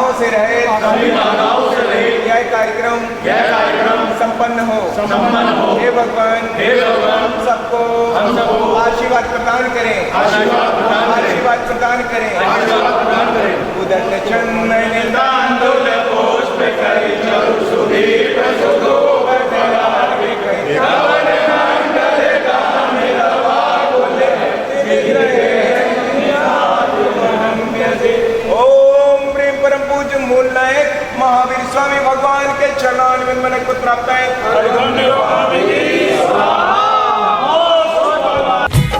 बाधाओं से रहे यह कार्यक्रम संपन्न हो। हे भगवान हम सबको आशीर्वाद प्रदान करें। आशीर्वाद प्रदान करें। उदंड चंदन तांदूल पुष्प करी चरु सुधीर सुधो बदलार विकय श्रवण मंगल गान रवा बोले ओम प्रेम परम पूज्य मूल नायक महावीर स्वामी भगवान के चरणारविंद मन को प्राप्त है।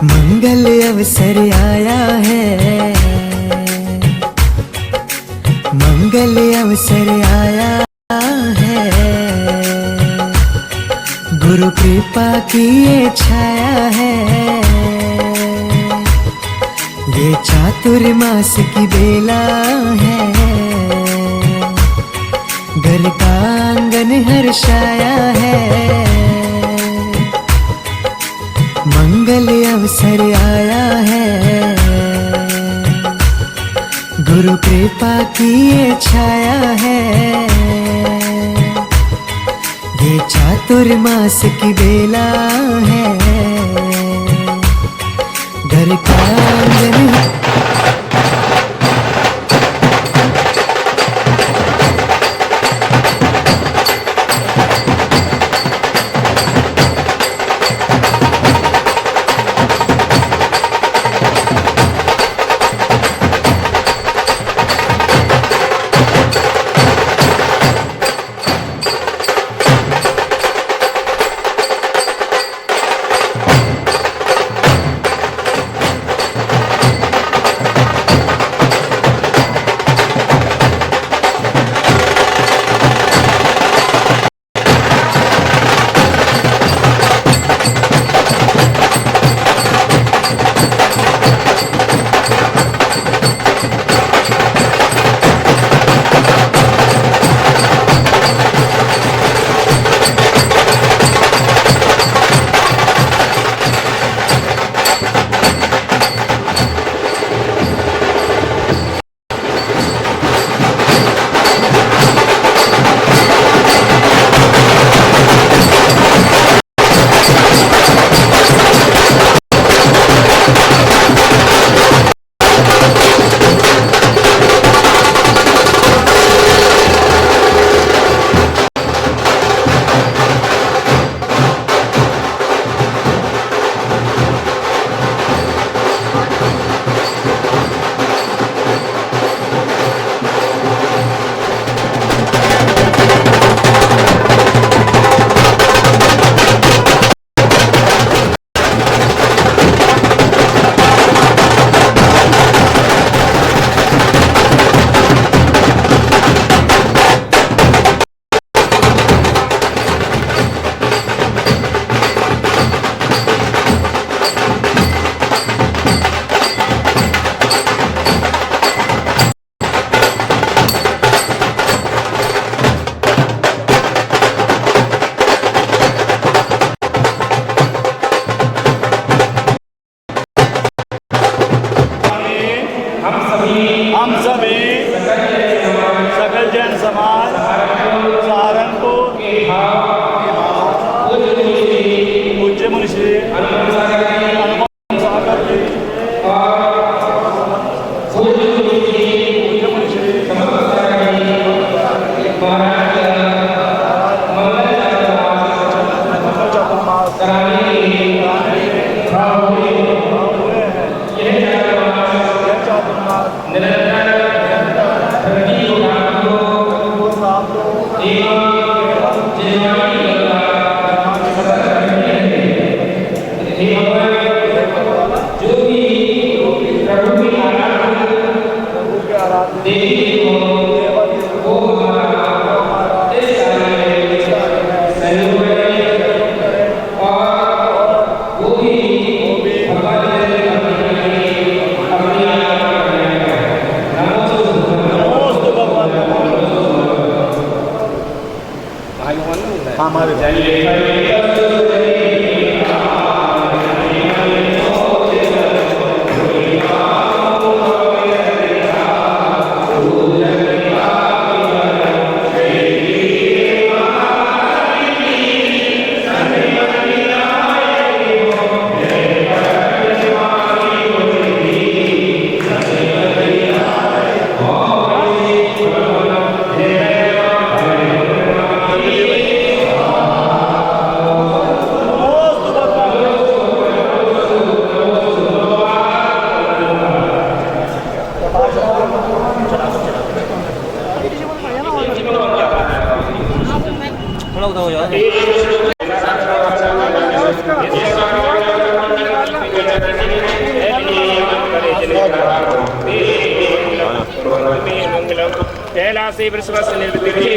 मंगल अवसर आया है, मंगल अवसर आया है, गुरु कृपा की ये छाया है। ये चातुर्मास की बेला है, घर का आंगन हर्षाया है। मंगल अवसर आया है, गुरु कृपा की ये छाया है। ये चातुर्मास की बेला है, घर का आंगन हम सभी सकल जैन समाज सहारनपुर पूज्य मुंशी हमारे कैलासे वृषभस्य निर्वृतिः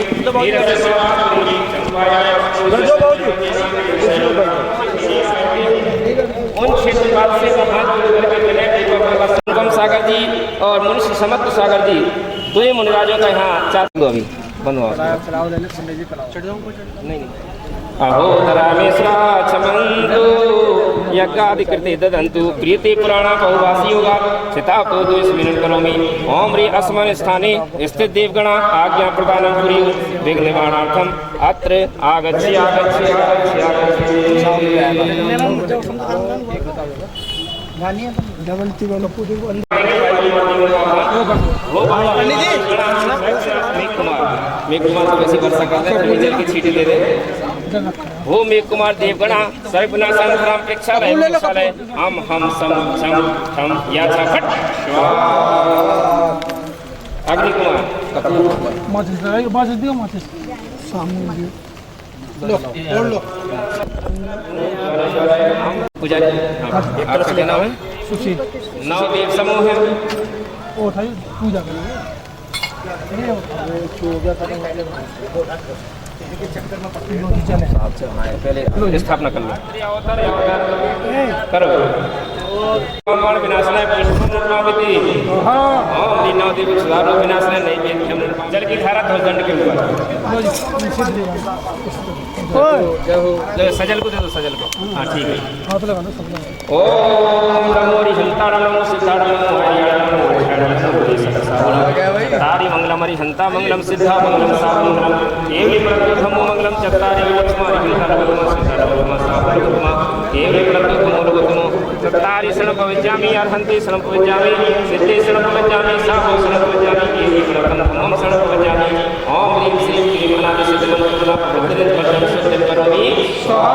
उन क्षेत्रपात से संगम सागर जी और मुनिषि समत्व सागर जी दो ही मुनिराजों का यहाँ चार अभी बनवा नहीं अहोतरामेश्वरा क्षमन्तु यज्ञाधिकृते ददन्तु प्रीते पुराणा बहुभाषी योगा चितापो द्वेषविनं करोमि ओम ह्री अस्मन् स्थाने स्थित देवगणा आज्ञा प्रदानं कुर्युः विघ्न निवारणार्थम् अत्र आगच्छ आगच्छ आगच्छ मेघ कुमार तो वैसे वर्षा कर रहे हैं, जल की छींटे दे रहे हो मेघ कुमार देवगणा सर्वनाशान राम प्रेक्षा रहे हम सम सम हम या फट अग्नि कुमार पुजारी आपका क्या नाम है? सुशील। नवदेव समूह है पहले स्थापना कर लो करो विनाशनाय नवदेव सुधारो विनाशनाय नैवेद्यम जल की धारा ध्वज दंड के ऊपर सजल को दे दो सजल को हाँ ठीक है ओम नमो हरिहंता नमो सिद्धा नमो हरि मंगलम हरिहंता मंगलम सिद्धा मंगलम सा मंगलम केवली प्रथमो मंगलम चत्तारि लक्ष्मण हरिहंता नमो सिद्धा नमो सा मंगलम केवली प्रथमो लोकतमो चत्तारि शरण पविज्यामि अर्हन्ति शरण पविज्यामि सिद्धि शरण पविज्यामि साहो शरण पविज्यामि केवली प्रथमो शरण पविज्यामि ओम ह्रीं श्रीं क्लीं अनादि सिद्धं पुनः प्रतिदिन वर्षं शुद्धं करोमि स्वाहा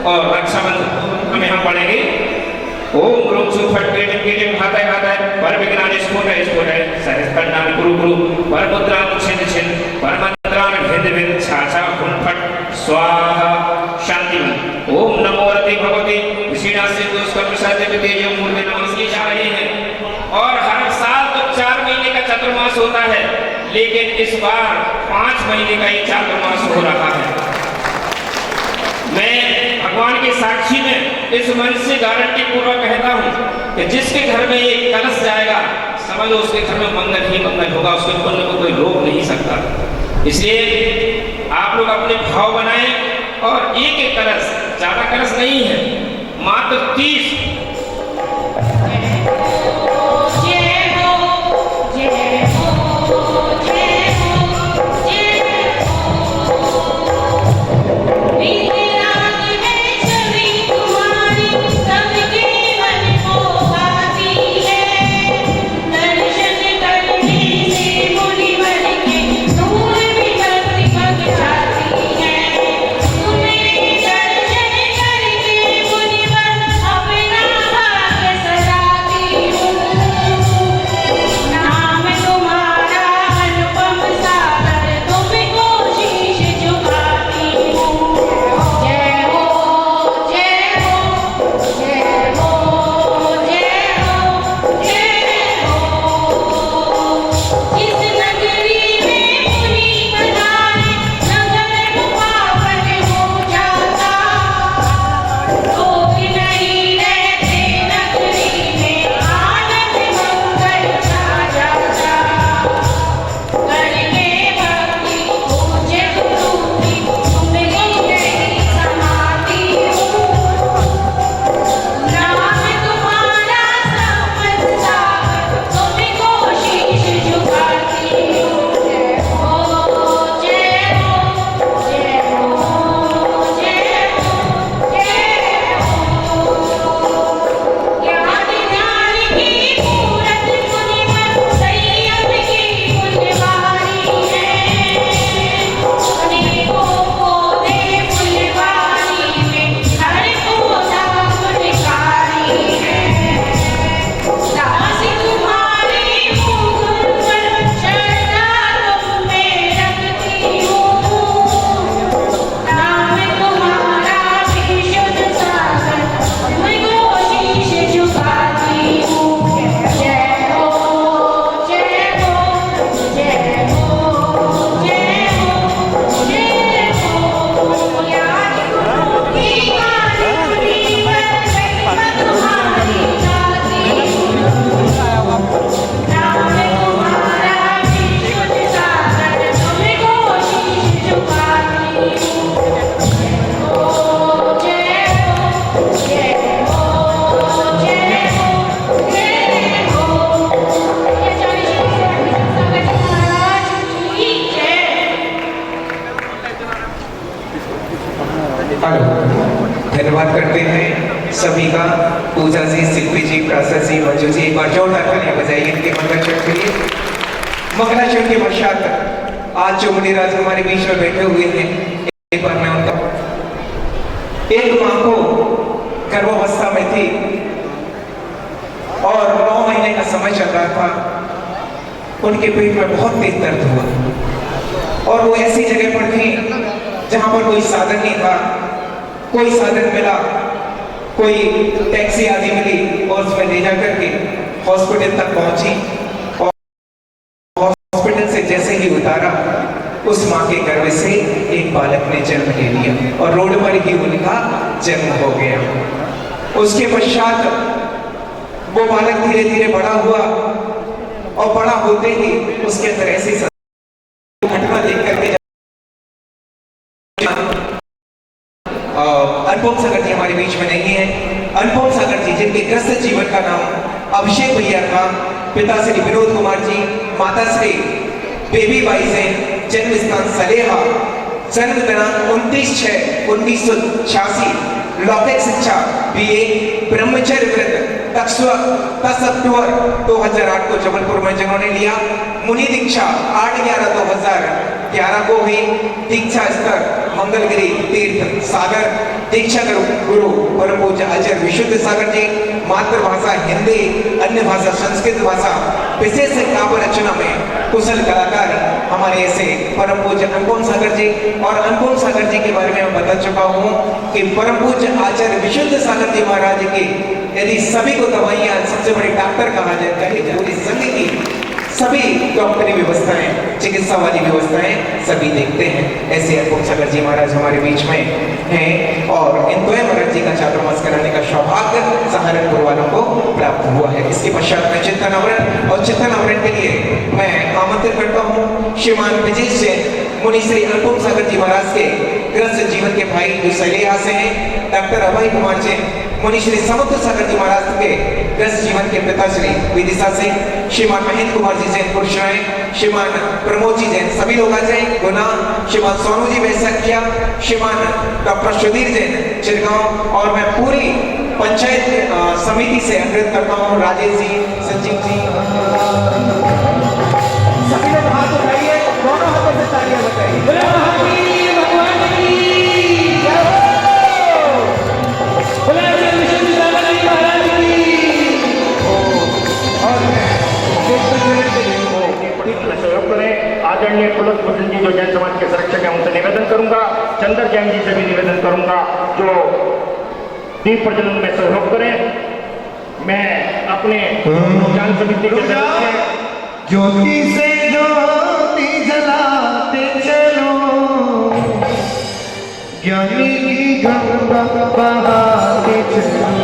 और रक्षा बंधन हमें हम पढ़ेंगे ओम ग्रूप सुफट कीटिम कीटिम खाते खाते पर विज्ञान स्फोट है सहस्त्रनाम गुरु गुरु पर मुद्रान छिन छिन पर मंत्रान भेद भेद छाछा फुटफट स्वाहा शांति ओम नमो रति भगवती विषीणा से दोष कर प्रसाद देते ये मूर्ति नमस्कार जा रहे हैं और हर साल तो 4 महीने का चतुर्मास होता है लेकिन इस बार 5 महीने का ही चातुर्मास हो रहा है। मैं भगवान की साक्षी में इस मन से गारंटी पूर्वक कहता हूँ कि जिसके घर में ये कलश जाएगा समझ लो उसके घर में मंगल ही मंगल होगा, उसके पुण्य को कोई रोक नहीं सकता। इसलिए आप लोग अपने भाव बनाएं और एक एक कलश, ज्यादा कलश नहीं है, मात्र 30 अपना धन्यवाद करते हैं सभी का, पूजा जी, शिल्पी जी, प्रासा जी, मंजू जी, एक बार जोरदार तालियां बजाइए इनके मंगलाचरण के लिए। मंगलाचरण के पश्चात आज जो मुनिराज हमारे बीच में बैठे हुए हैं, एक बार मैं उनका, एक माँ को गर्भावस्था में थी और 9 महीने का समय चल रहा था, उनके पेट में बहुत तेज दर्द हुआ और वो ऐसी जगह पर थी जहां पर कोई साधन नहीं था। कोई साधन मिला, कोई टैक्सी आदि मिली और उसमें ले जाकर के हॉस्पिटल तक पहुंची और हॉस्पिटल से जैसे ही उतारा, उस माँ के गर्भ से एक बालक ने जन्म ले लिया और रोड पर ही उनका जन्म हो गया। उसके पश्चात वो बालक धीरे धीरे बड़ा हुआ और बड़ा होते ही उसके अंदर ऐसी घटना देख करके अनुपम सागर जी हमारे बीच में नहीं है। अनुपम सागर जी, जिनके ग्रस्त जीवन का नाम अभिषेक भैया था, पिता श्री विनोद कुमार जी, माता श्री बेबी बाई से, जन्म स्थान सलेहा, जन्म दिनांक 29/6/1986, लौकिक शिक्षा BA, ब्रह्मचर्य व्रत 10 अक्टूबर 2008 को जबलपुर में जिन्होंने लिया। मुनि दीक्षा 8/11/2011 को हुई। दीक्षा स्तर मंगलगिरी तीर्थ सागर। दीक्षा गुरु परम पूज्य आचार्य विशुद्ध सागर जी। मातृभाषा हिंदी, अन्य भाषा संस्कृत भाषा, विशेष काव्य रचना में कुशल कलाकार हमारे ऐसे परम पूज्य अनुपम सागर जी। और अनुपम सागर जी के बारे में मैं बता चुका हूँ कि परम पूज्य आचार्य विशुद्ध सागर जी महाराज की यदि सभी को दवाइयाँ, सबसे बड़े डॉक्टर कहा जाए, पूरी संघ की सभी डॉक्टरी व्यवस्थाएं, चिकित्सा वाली व्यवस्थाएं सभी देखते हैं। ऐसे अनुपम सागर जी महाराज हमारे बीच में हैं और इन द्वय महाराज जी का चातुर्मास कराने का सौभाग्य सहारनपुर वालों को प्राप्त हुआ है। इसके पश्चात में चिंतन आवरण और चिंतन आवरण के लिए मैं आमंत्रित करता हूँ श्रीमान विजय से, मुनि श्री अनुपम सागर जी महाराज के ग्रस्त जीवन के भाई जो सलेहा से हैं, डॉक्टर अभय कुमार जी, मुनि श्री समुद्र सागर जी महाराज के ग्रस्त जीवन के पिता श्री विदिशा सिंह, श्रीमान महेंद्र कुमार जी जैन पुरुषराय, श्रीमान प्रमोद जी जैन, सभी लोग आ जाए गुना, श्रीमान सोनू जी वैसखिया, श्रीमान डॉक्टर सुधीर जैन चिरगांव। और मैं पूरी पंचायत समिति से अनुरोध करता हूँ, राजेश जी, संजीव जी, सभी लोग हाथ उठाइए, दोनों हाथों से तालियां बजाइए। आदरणीय पुलक मुस्लिम जी जो जैन समाज के संरक्षक हैं, उनसे निवेदन करूंगा, चंदर जैन जी से भी निवेदन करूंगा जो दीप प्रज्वलन में सहयोग करें। मैं अपने ज्ञान समिति के सदस्य ज्योति से ज्योति जलाते चलो, ज्ञानी की गंगा बहाते चलो।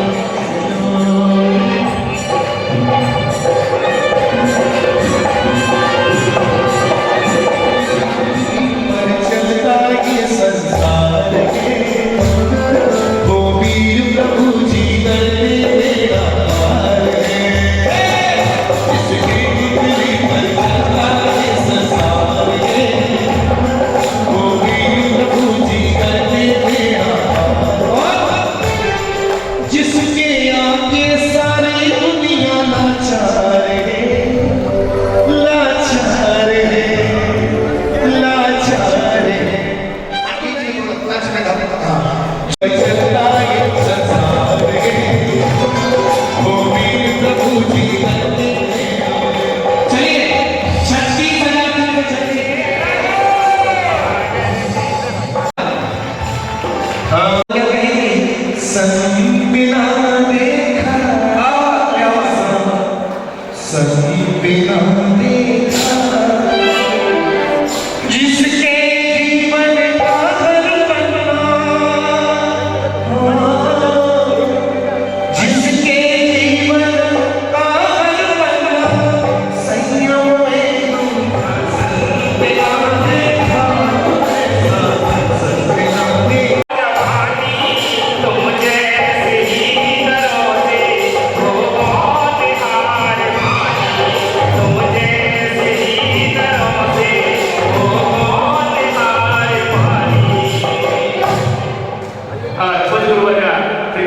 कुछ गुरुवर्य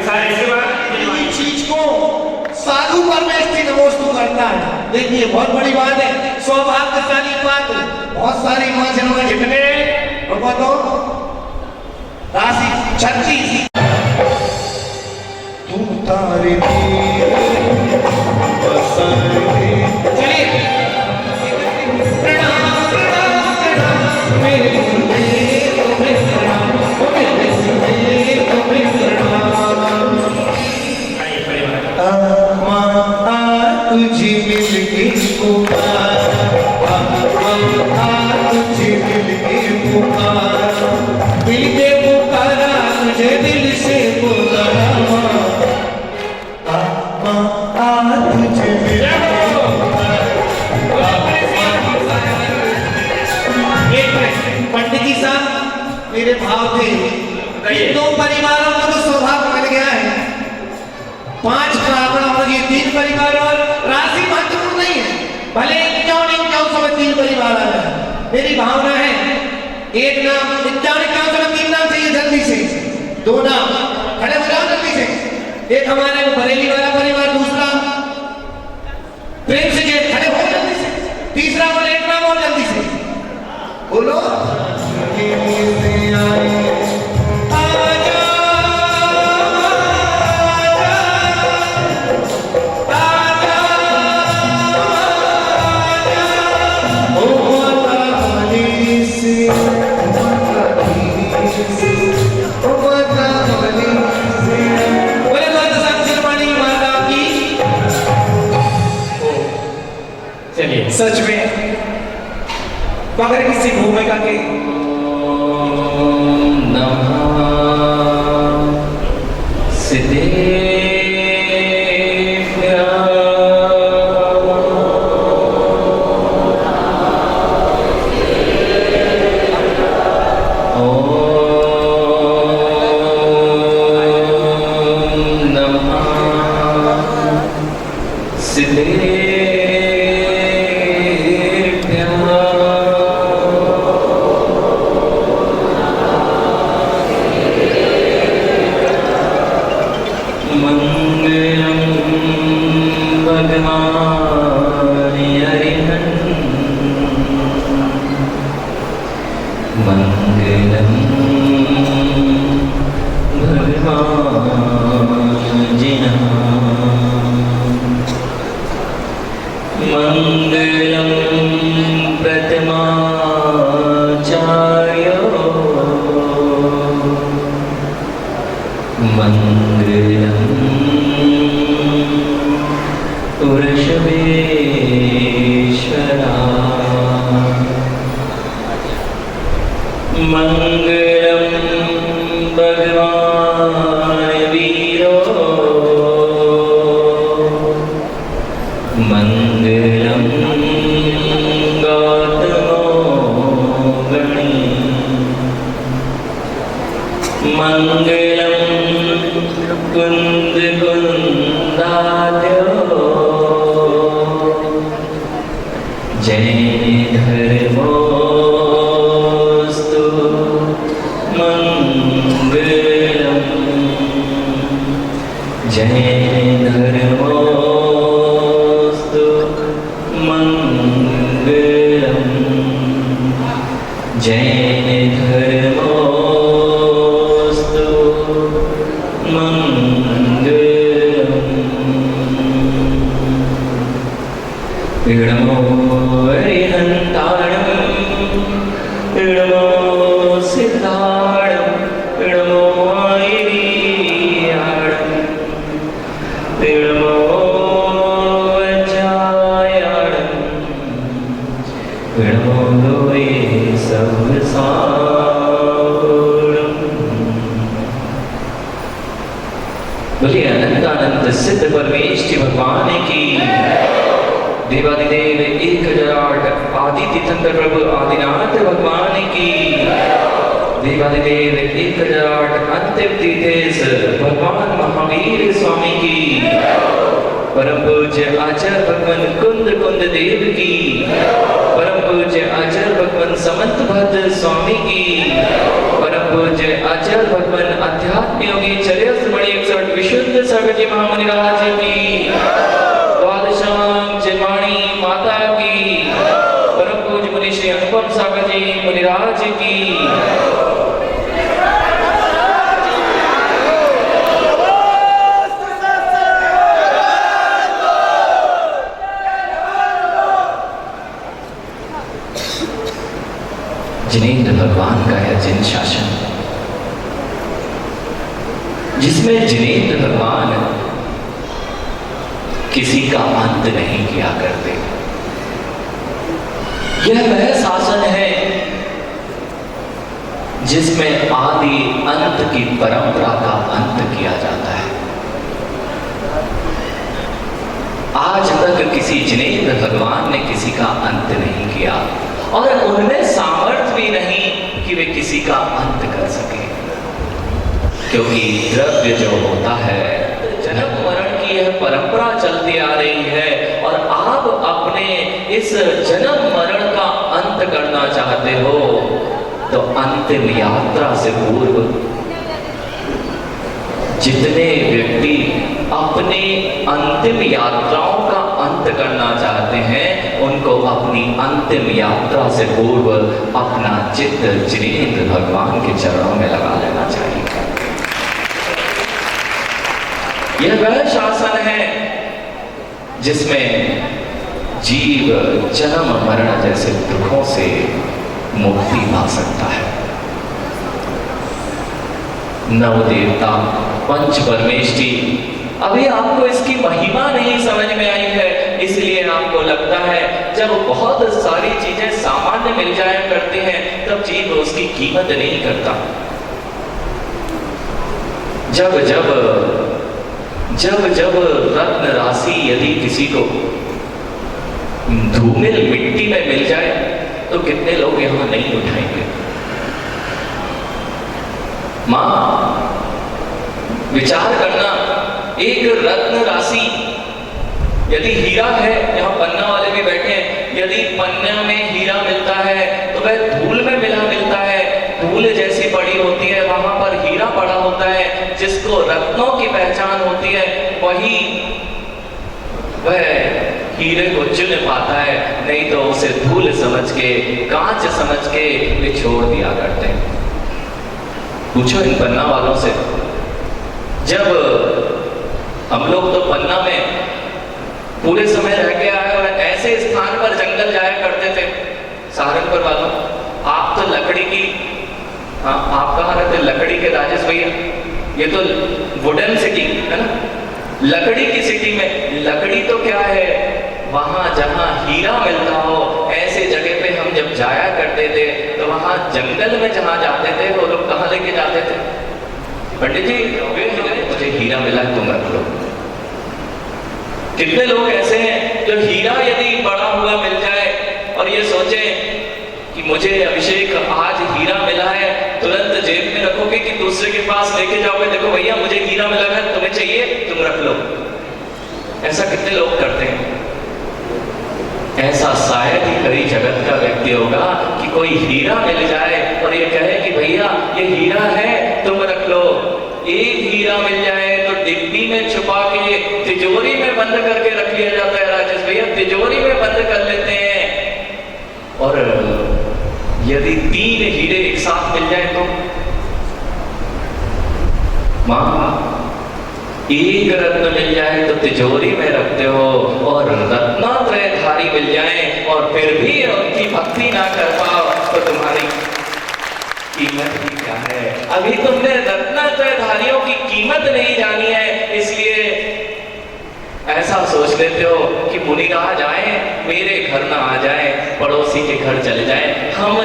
सारे सेवा किसी चीज को साधु परमेष्टि नमोस्तु करता है। देखिए बहुत बड़ी बात है, सौभाग्यशाली बात है। बहुत सारी माँ जनवरी कितने तो राशि 36 तुम तारे चलिए तुझे मिल के पुकार, तुझे मिल के पुकार, दिल के पुकारा तुझे दिल से पुकारा, तुझे मिल के पंडित जी साहब मेरे भाव थे, दो परिवारों को तो सौभाग्य मिल गया है, 5 ब्राह्मण और ये 3 परिवार और राशि महत्वपूर्ण नहीं है, भले 51 परिवार आ रहा है। मेरी भावना है एक नाम 51 नाम चाहिए जल्दी से, 2 नाम खड़े हो जाओ जल्दी से। एक हमारे बरेली वाला परिवार, दूसरा प्रेम से खड़े हो जल्दी से, तीसरा वाला एक नाम और जल्दी से बोलो। सच में बगैर किसी भूमिका के सिद्ध परमेष्टि भगवान की देवादिदेव 1008 आदि तीर्थंकर प्रभु आदिनाथ भगवान की देवादिदेव 1008 अंतिम तीर्थेश भगवान महावीर स्वामी की परम पूज्य आचार्य भगवान कुंद कुंद देव की परम पूज्य आचार्य भगवान समंत भद्र स्वामी की परम परम पूज्य आचार्य भगवान अध्यात्म योगी चर्याश्रमणी 61 विशुद्ध सागर जी महामुनि राज की, द्वादशांग जन्माणी माता की, परम पूज्य मुनि श्री अनुपम सागर जी मुनिराज की। जिनेंद्र भगवान का है जिन शासन, जिसमें जिनेंद्र भगवान किसी का अंत नहीं किया करते। यह वह शासन है जिसमें आदि अंत की परंपरा का अंत किया जाता है। आज तक किसी जिनेंद्र भगवान ने किसी का अंत नहीं किया और उनमें सामर्थ्य भी नहीं कि वे किसी का अंत कर सके, क्योंकि द्रव्य जो होता है, जन्म मरण की यह परंपरा चलती आ रही है और आप अपने इस जन्म मरण का अंत करना चाहते हो तो अंतिम यात्रा से पूर्व जितने व्यक्ति अपने अंतिम यात्राओं का अंत करना चाहते हैं उनको अपनी अंतिम यात्रा से पूर्व अपना चित्त जिनेंद्र भगवान के चरणों में लगा लेना चाहिए। यह वह शासन है जिसमें जीव जन्म मरण जैसे दुखों से मुक्ति पा सकता है। नव देवता पंच परमेष्टि, अभी आपको इसकी महिमा नहीं समझ में आई है, इसलिए आपको लगता है जब बहुत सारी चीजें सामान्य मिल जाया करती हैं तब जीव उसकी कीमत नहीं करता। जब जब जब जब रत्न राशि यदि किसी को धूमिल मिट्टी में मिल जाए तो कितने लोग यहां नहीं उठाएंगे। मां विचार करना, एक रत्न राशि यदि हीरा है, यहाँ पन्ना वाले भी बैठे हैं, यदि पन्ना में हीरा मिलता है तो वह धूल में मिलता है, धूल जैसी पड़ी होती है, वहां पर हीरा पड़ा होता है। जिसको रत्नों की पहचान होती है वही वह हीरे को चुन पाता है, नहीं तो उसे धूल समझ के, कांच समझ के वे छोड़ दिया करते हैं। पूछो इन पन्ना वालों से, जब हम लोग तो पन्ना में पूरे समय रह के आए और ऐसे स्थान पर जंगल जाया करते थे। सहारनपुर वालों, आप तो लकड़ी की, हाँ आप कहाँ रहते? लकड़ी के राजेश भैया, ये तो वुडन सिटी है ना, लकड़ी की सिटी में। लकड़ी तो क्या है, वहां जहां हीरा मिलता हो ऐसे जगह पे हम जब जाया करते थे तो वहां जंगल में जहां जाते थे वो लोग कहाँ लेके जाते थे? पंडित जी मुझे हीरा मिला है, तुम रख लो। कितने लोग ऐसे हैं जो हीरा यदि पड़ा हुआ मिल जाए और ये सोचे कि मुझे अभिषेक आज हीरा मिला है, तुरंत जेब में रखोगे कि दूसरे के पास लेके जाओगे, देखो भैया मुझे हीरा मिला है, तुम्हें चाहिए तुम रख लो। ऐसा कितने लोग करते हैं? ऐसा शायद ही कई जगत का व्यक्ति होगा कि कोई हीरा मिल जाए और ये कहे कि भैया ये हीरा है तुम रख लो। एक हीरा मिल जाए तो डिब्बी में छुपा के तिजोरी में बंद करके रख लिया जाता है राजेश भैया, तिजोरी में बंद कर लेते हैं। और यदि 3 हीरे एक साथ मिल जाए तो मां, एक रत्न मिल जाए तो तिजोरी में रखते हो और रत्नात्रयधारी मिल जाए और फिर भी उनकी भक्ति ना कर पाओ तो तुम्हारी कीमत ही क्या है? अभी तुमने रत्नात्रयधारियों की कीमत नहीं जानी है, इसलिए ऐसा सोच लेते हो कि मुनिराज आए मेरे घर ना आ जाए, पड़ोसी के घर चले जाए। हम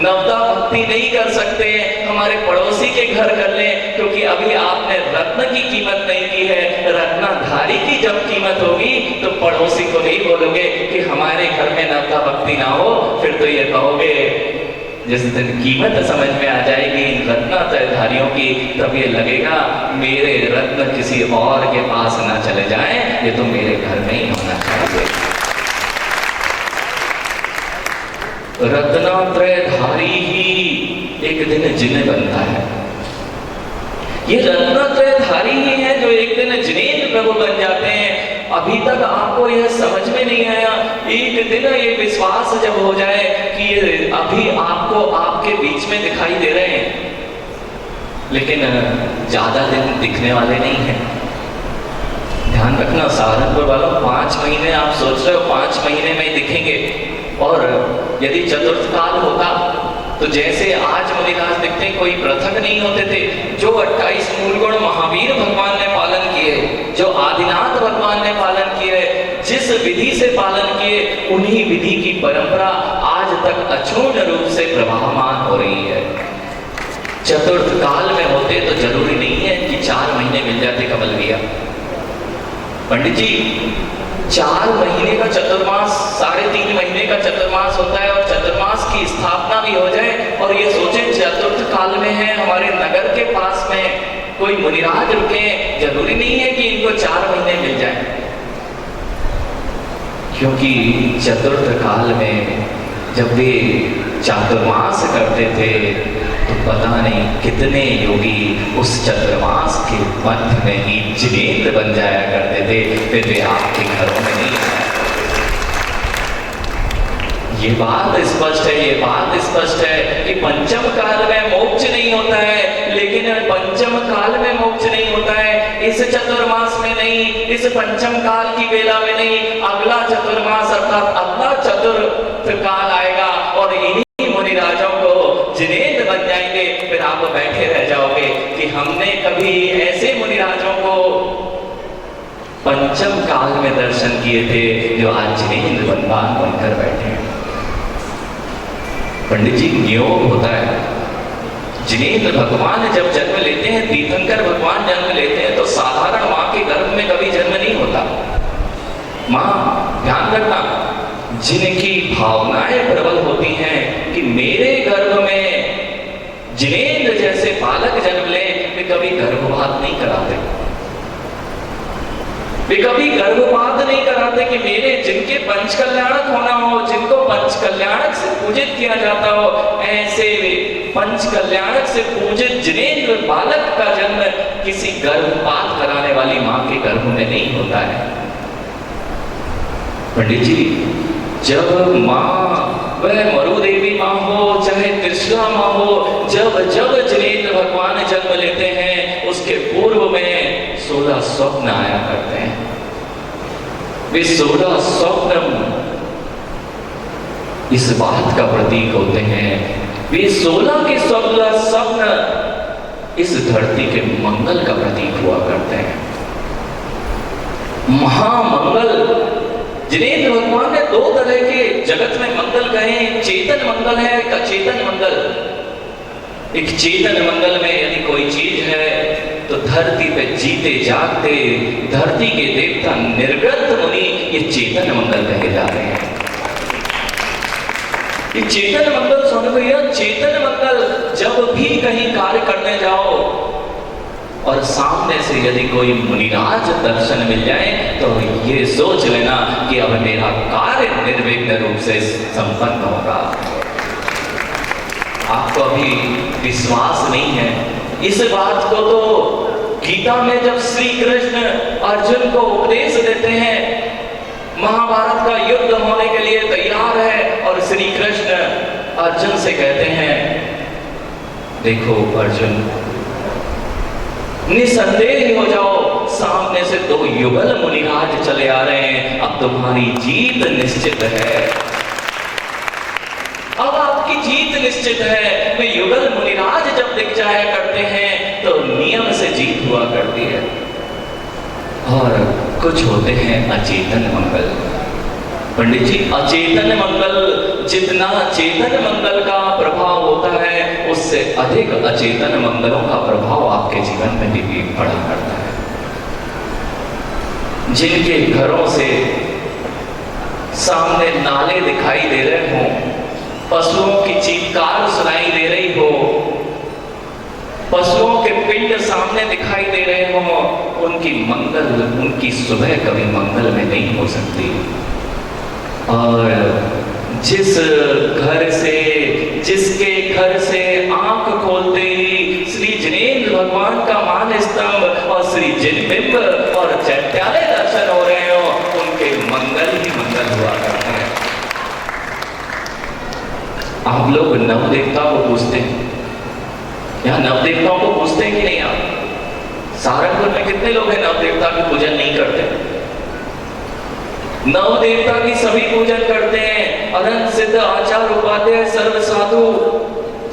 नवता भक्ति नहीं कर सकते, हमारे पड़ोसी के घर कर लें, क्योंकि अभी आपने रत्न की कीमत नहीं की है। रत्नाधारी की जब कीमत होगी तो पड़ोसी को नहीं बोलोगे कि हमारे घर में नवता भक्ति ना हो, फिर तो ये कहोगे जिस दिन कीमत समझ में आ जाएगी इन रत्नात्रयधारियों की, तब ये लगेगा मेरे रत्न किसी और के पास ना चले जाएं, ये तो मेरे घर में ही होना चाहिए। रत्नात्रयधारी ही एक दिन जिन बनता है। ये रत्नत्रयधारी ही है जो एक दिन जिनेंद्र प्रभु बन जाते हैं। अभी तक आपको यह समझ में नहीं आया, एक दिन ये विश्वास जब हो जाए कि ये अभी आपको आपके बीच में दिखाई दे रहे हैं, लेकिन ज्यादा दिन दिखने वाले नहीं हैं। ध्यान रखना सहारनपुर वालों, 5 महीने आप सोच रहे हो 5 महीने में ही दिखेंगे, और यदि चतुर्थ काल होता तो जैसे आज मुनिराज दिखते कोई पृथक नहीं होते थे। जो 28 मूलगुण महावीर भगवान ने पालन किए, जो आदिनाथ भगवान ने पालन किए, जिस विधि से पालन किए, उन्हीं विधि की परंपरा आज तक अक्षुण्ण रूप से प्रवाहमान हो रही है। चतुर्थ काल में होते तो जरूरी नहीं है कि 4 महीने मिल जाते कमल भैया। पंडित जी 4 महीने का चतुर्मास 3.5 महीने का चतुर्मास होता है, और चतुर्मास की स्थापना भी हो जाए, और ये सोचें चतुर्थ काल में है, हमारे नगर के पास में कोई मुनिराज रुके, जरूरी नहीं है कि इनको 4 महीने मिल जाए, क्योंकि चतुर्थ काल में जब वे चातुर्मास करते थे तो पता नहीं कितने योगी उस चतुर्मास के मध्य में ही जिनेंद्र बन जाया करते थे, फिर वे आपके घरों में नहीं आया। ये बात स्पष्ट है, ये बात स्पष्ट है कि पंचम काल में मोक्ष नहीं होता है, लेकिन पंचम काल में मोक्ष नहीं होता है, इस चतुर्मास में नहीं, इस पंचम काल की बेला में नहीं, अगला चतुर्मास अर्थात अगला चतुर्थ काल आएगा और इन्हीं मुनिराजों को जिनेंद्र बन जाएंगे। फिर आप बैठे रह जाओगे कि हमने कभी ऐसे मुनिराजों को पंचम काल में दर्शन किए थे जो आज जिनेंद्र बनवान बनकर बैठे हैं। पंडित जी नियोग होता है, जिनेंद्र भगवान जब जन्म लेते हैं, तीर्थंकर भगवान जन्म लेते हैं, तो साधारण माँ के गर्भ में कभी जन्म नहीं होता। माँ ध्यान रखना, जिनकी भावनाएं प्रबल होती हैं कि मेरे गर्भ में जिनेंद्र जैसे बालक जन्म ले, वे कभी गर्भपात नहीं कराते, वे कभी गर्भपात नहीं कराते कि मेरे जिनके पंच कल्याणक होना हो, जिनको पंच कल्याणक से पूजित किया जाता हो, ऐसे पंच कल्याणक से पूजित जिनेंद्र बालक का जन्म किसी गर्भपात कराने वाली माँ के गर्भ में नहीं होता है। पंडित जी जब माँ वह मरुदेवी माँ हो चाहे त्रिशला माँ हो, जब जब जिनेंद्र भगवान जन्म लेते हैं उसके पूर्व में 16 स्वप्न आया करते हैं। वे 16 स्वप्न इस बात का प्रतीक होते हैं, वे 16 के स्वप्न इस धरती के मंगल का प्रतीक हुआ करते हैं। महामंगल, जिनेंद्र भगवान ने 2 तरह के जगत में मंगल कहे, चेतन मंगल है, एक अचेतन मंगल। एक चेतन मंगल में यदि कोई चीज है तो धरती पे जीते जागते धरती के देवता निर्गत मुनि ये चेतन मंगल कहे जा रहे हैं। ये चेतन मंगल सुन भैया, चेतन मंगल जब भी कहीं कार्य करने जाओ और सामने से यदि कोई मुनिराज दर्शन मिल जाए तो ये सोच लेना कि अब मेरा कार्य निर्विघ्न रूप से संपन्न होगा। आपको अभी विश्वास नहीं है इस बात को, तो गीता में जब श्री कृष्ण अर्जुन को उपदेश देते हैं, महाभारत का युद्ध होने के लिए तैयार है और श्री कृष्ण अर्जुन से कहते हैं, देखो अर्जुन निसंदेह हो जाओ, सामने से 2 युगल मुनिराज चले आ रहे हैं, अब तुम्हारी जीत निश्चित है, अब आपकी जीत निश्चित है। वे युगल मुनिराज जब दिख जाया करते हैं तो नियम से जीत हुआ करती है। और कुछ होते हैं अचेतन मंगल। पंडित जी अचेतन मंगल, जितना चेतन मंगल का प्रभाव होता है उससे अधिक अचेतन मंगलों का प्रभाव आपके जीवन में भी पड़ा करता है। जिनके घरों से सामने नाले दिखाई दे रहे हों, पशुओं की चीत्कार सुनाई दे रही हो, पशुओं के पिंड सामने दिखाई दे रहे हों, उनकी मंगल, उनकी सुबह कभी मंगल में नहीं हो सकती। और जिस घर से, जिसके घर से आंख खोलते ही श्री जिनेंद्र भगवान का मान स्तंभ और श्री जिनबिंब और चैत्यालय दर्शन हो रहे हो, उनके मंगल ही मंगल हुआ करते हैं। आप लोग नव देवताओं को पूछते हैं, यहाँ नव देवताओं को पूछते हैं कि नहीं? आप सहारनपुर में कितने लोग हैं नव देवता की पूजन नहीं करते? नव देवता की सभी पूजन करते हैं। अनंत सिद्ध आचार्य उपाध्याय सर्व साधु,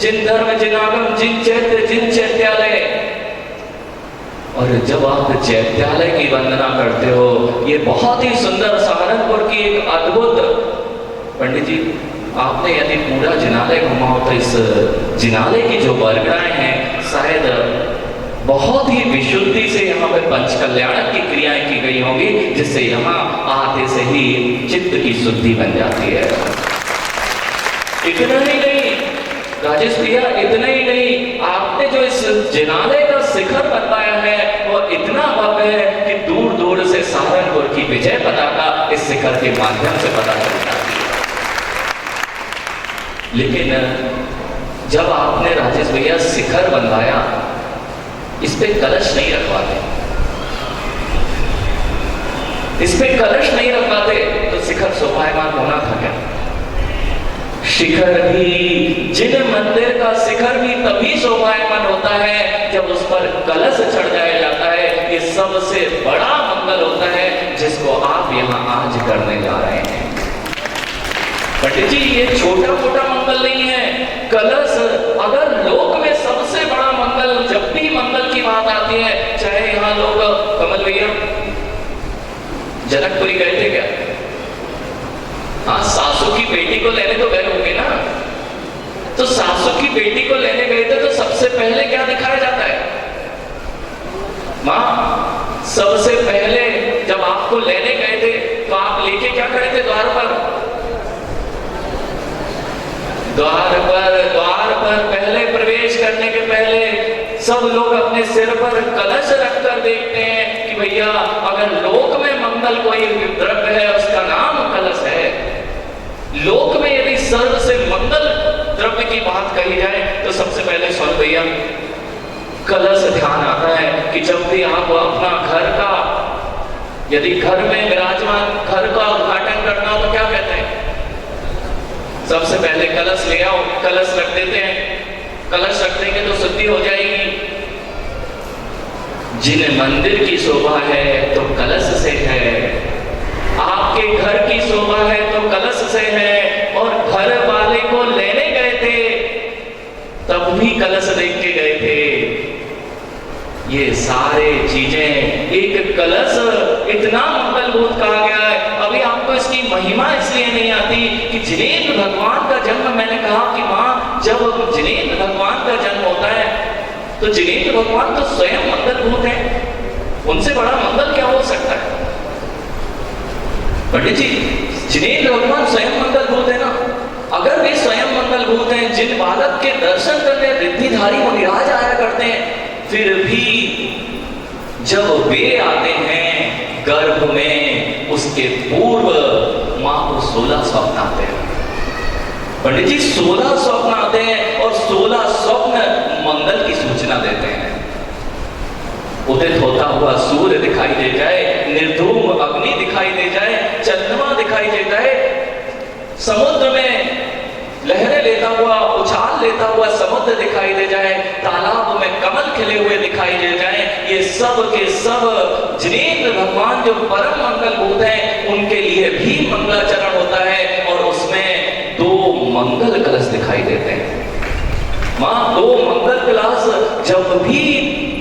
जिन धर्म जिन आगम जिन चैत्य जिन चैत्यालय। और जब आप चैत्यालय की वंदना करते हो, ये बहुत ही सुंदर सहारनपुर की एक अद्भुत, पंडित जी आपने यदि पूरा जिनालय घुमा हो तो इस जिनालय की जो वर्गणाएं हैं शायद बहुत ही विशुद्धि से यहाँ पे पंच कल्याणक की क्रियाएं की गई होंगी, जिससे यहाँ आते से ही चित्त की शुद्धि बन जाती है। इतना ही नहीं राजेश भैया, इतना ही नहीं, आपने जो इस जिनालय का शिखर बनवाया है वो इतना भव्य है कि दूर दूर से सहारनपुर की विजय पताका इस शिखर के माध्यम से पता चलता है। लेकिन जब आपने राजेश भैया शिखर बनवाया, इस पे कलश नहीं रखवाते, इस पे कलश नहीं रखवाते तो शिखर शोभायमान होना था क्या? शिखर भी, जिन मंदिर का शिखर भी तभी शोभायमान होता है जब उस पर कलश चढ़ जाया जाता है। ये सबसे बड़ा मंगल होता है जिसको आप यहाँ आज करने जा रहे हैं। पंडित जी ये छोटा मोटा मंगल नहीं है। कलश अगर लोक में सबसे बड़ा मंगल, जब भी मंगल की बात आती है, चाहे यहाँ लोग, कमल भैया जनकपुरी गए थे क्या? हाँ, सासू की बेटी को लेने तो गए होंगे ना। तो सासू की बेटी को लेने गए थे तो सबसे पहले क्या दिखाया जाता है? माँ, सबसे पहले जब आपको लेने गए थे तो आप लेके क्या खड़े थे द्वार पर? द्वार पर पहले प्रवेश करने के पहले सब लोग अपने सिर पर कलश रखकर देखते हैं कि भैया अगर लोक में मंगल कोई द्रव्य है उसका नाम कलश है। लोक में यदि सर्व से मंगल द्रव्य की बात कही जाए तो सबसे पहले सुन भैया कलश ध्यान आता है कि जब भी आप अपना घर का, यदि घर में विराजमान घर का उद्घाटन करना हो तो क्या कहते हैं? सबसे पहले कलश ले आओ, कलश रख देते हैं। कलश रख देंगे तो शुद्धि हो जाएगी। जिन मंदिर की शोभा है तो कलश से है, आपके घर की शोभा है तो कलश से है। और घर वाले को लेने गए थे तब भी कलश देख के गए थे। ये सारे चीजें एक कलश इतना मंगलभूत कहा गया है। अभी आपको इसकी महिमा इसलिए नहीं आती कि जिनेंद्र भगवान का जन्म, मैंने कहा कि मां जब जिनेंद्र भगवान का जन्म होता है तो जिनेंद्र भगवान तो स्वयं मंगलभूत है, उनसे बड़ा मंगल क्या हो सकता है? पंडित जी जिनेंद्र भगवान स्वयं मंगलभूत है ना। अगर वे स्वयं मंगलभूत हैं, जिन बालक के दर्शन करने रिद्धिधारी मुनिराज आया करते हैं, फिर भी जब वे आते हैं गर्भ में, उसके पूर्व मां को 16 स्वप्न आते हैं। पंडित जी 16 स्वप्न आते हैं और 16 स्वप्न मंगल की सूचना देते हैं। उदित होता हुआ सूर्य दिखाई दे जाए, निर्धूम अग्नि दिखाई दे जाए, चंद्रमा दिखाई दे जाए, समुद्र में लहरें लेता हुआ, उछाल लेता हुआ समुद्र दिखाई दे जाए, तालाब में कमल खिले हुए दिखाई दे जाए, ये सब के सब जिनेंद्र भगवान जो परम मंगलभूत हैं उनके लिए भी मंगलाचरण होता है। और उसमें 2 मंगल कलश दिखाई देते हैं। मां 2 मंगल कलश जब भी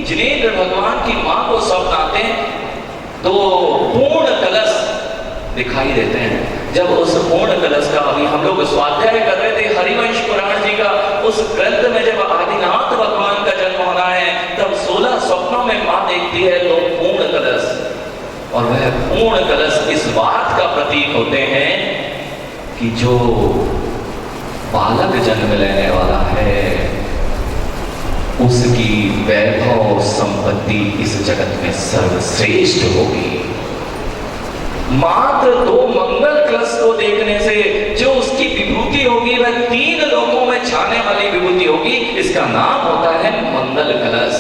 जिनेंद्र भगवान की मां को स्वप्न आते हैं तो पूर्ण कलश दिखाई देते हैं। जब उस पूर्ण कलश का, अभी हम लोग स्वाध्याय कर रहे थे हरिवंश पुराण जी का, उस ग्रंथ में जब आदिनाथ भगवान का जन्म होना है तब 16 स्वप्नों में मां देखती है तो पूर्ण कलश। और वह पूर्ण कलश इस बात का प्रतीक होते हैं कि जो बालक जन्म लेने वाला है उसकी वैभव संपत्ति इस जगत में सर्वश्रेष्ठ होगी। मात्र 2 मंगल कलश को देखने से जो उसकी विभूति होगी वह 3 लोकों में छाने वाली विभूति होगी। इसका नाम होता है मंगल कलश।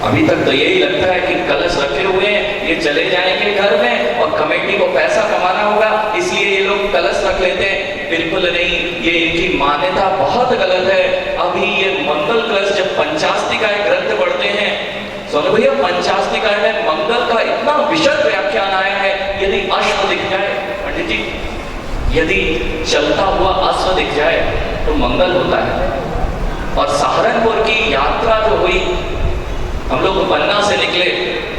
अभी तक तो यही लगता है कि कलश रखे हुए हैं, ये चले जाएंगे घर में और कमेटी को पैसा कमाना होगा, इसलिए ये लोग कलश रख लेते हैं। बिल्कुल नहीं, ये इनकी मान्यता बहुत गलत है। अभी ये मंगल कलश जब पंचास्तिकाय ग्रंथ पढ़ते हैं, सुनो भैया, पंचास्तिकाय में मंगल का इतना विशद व्याख्यान आया है। यदि अश्व दिख जाए पंडित जी, यदि चलता हुआ अश्व दिख जाए तो मंगल होता है। और सहारनपुर की यात्रा जो हुई, हम लोग पन्ना से निकले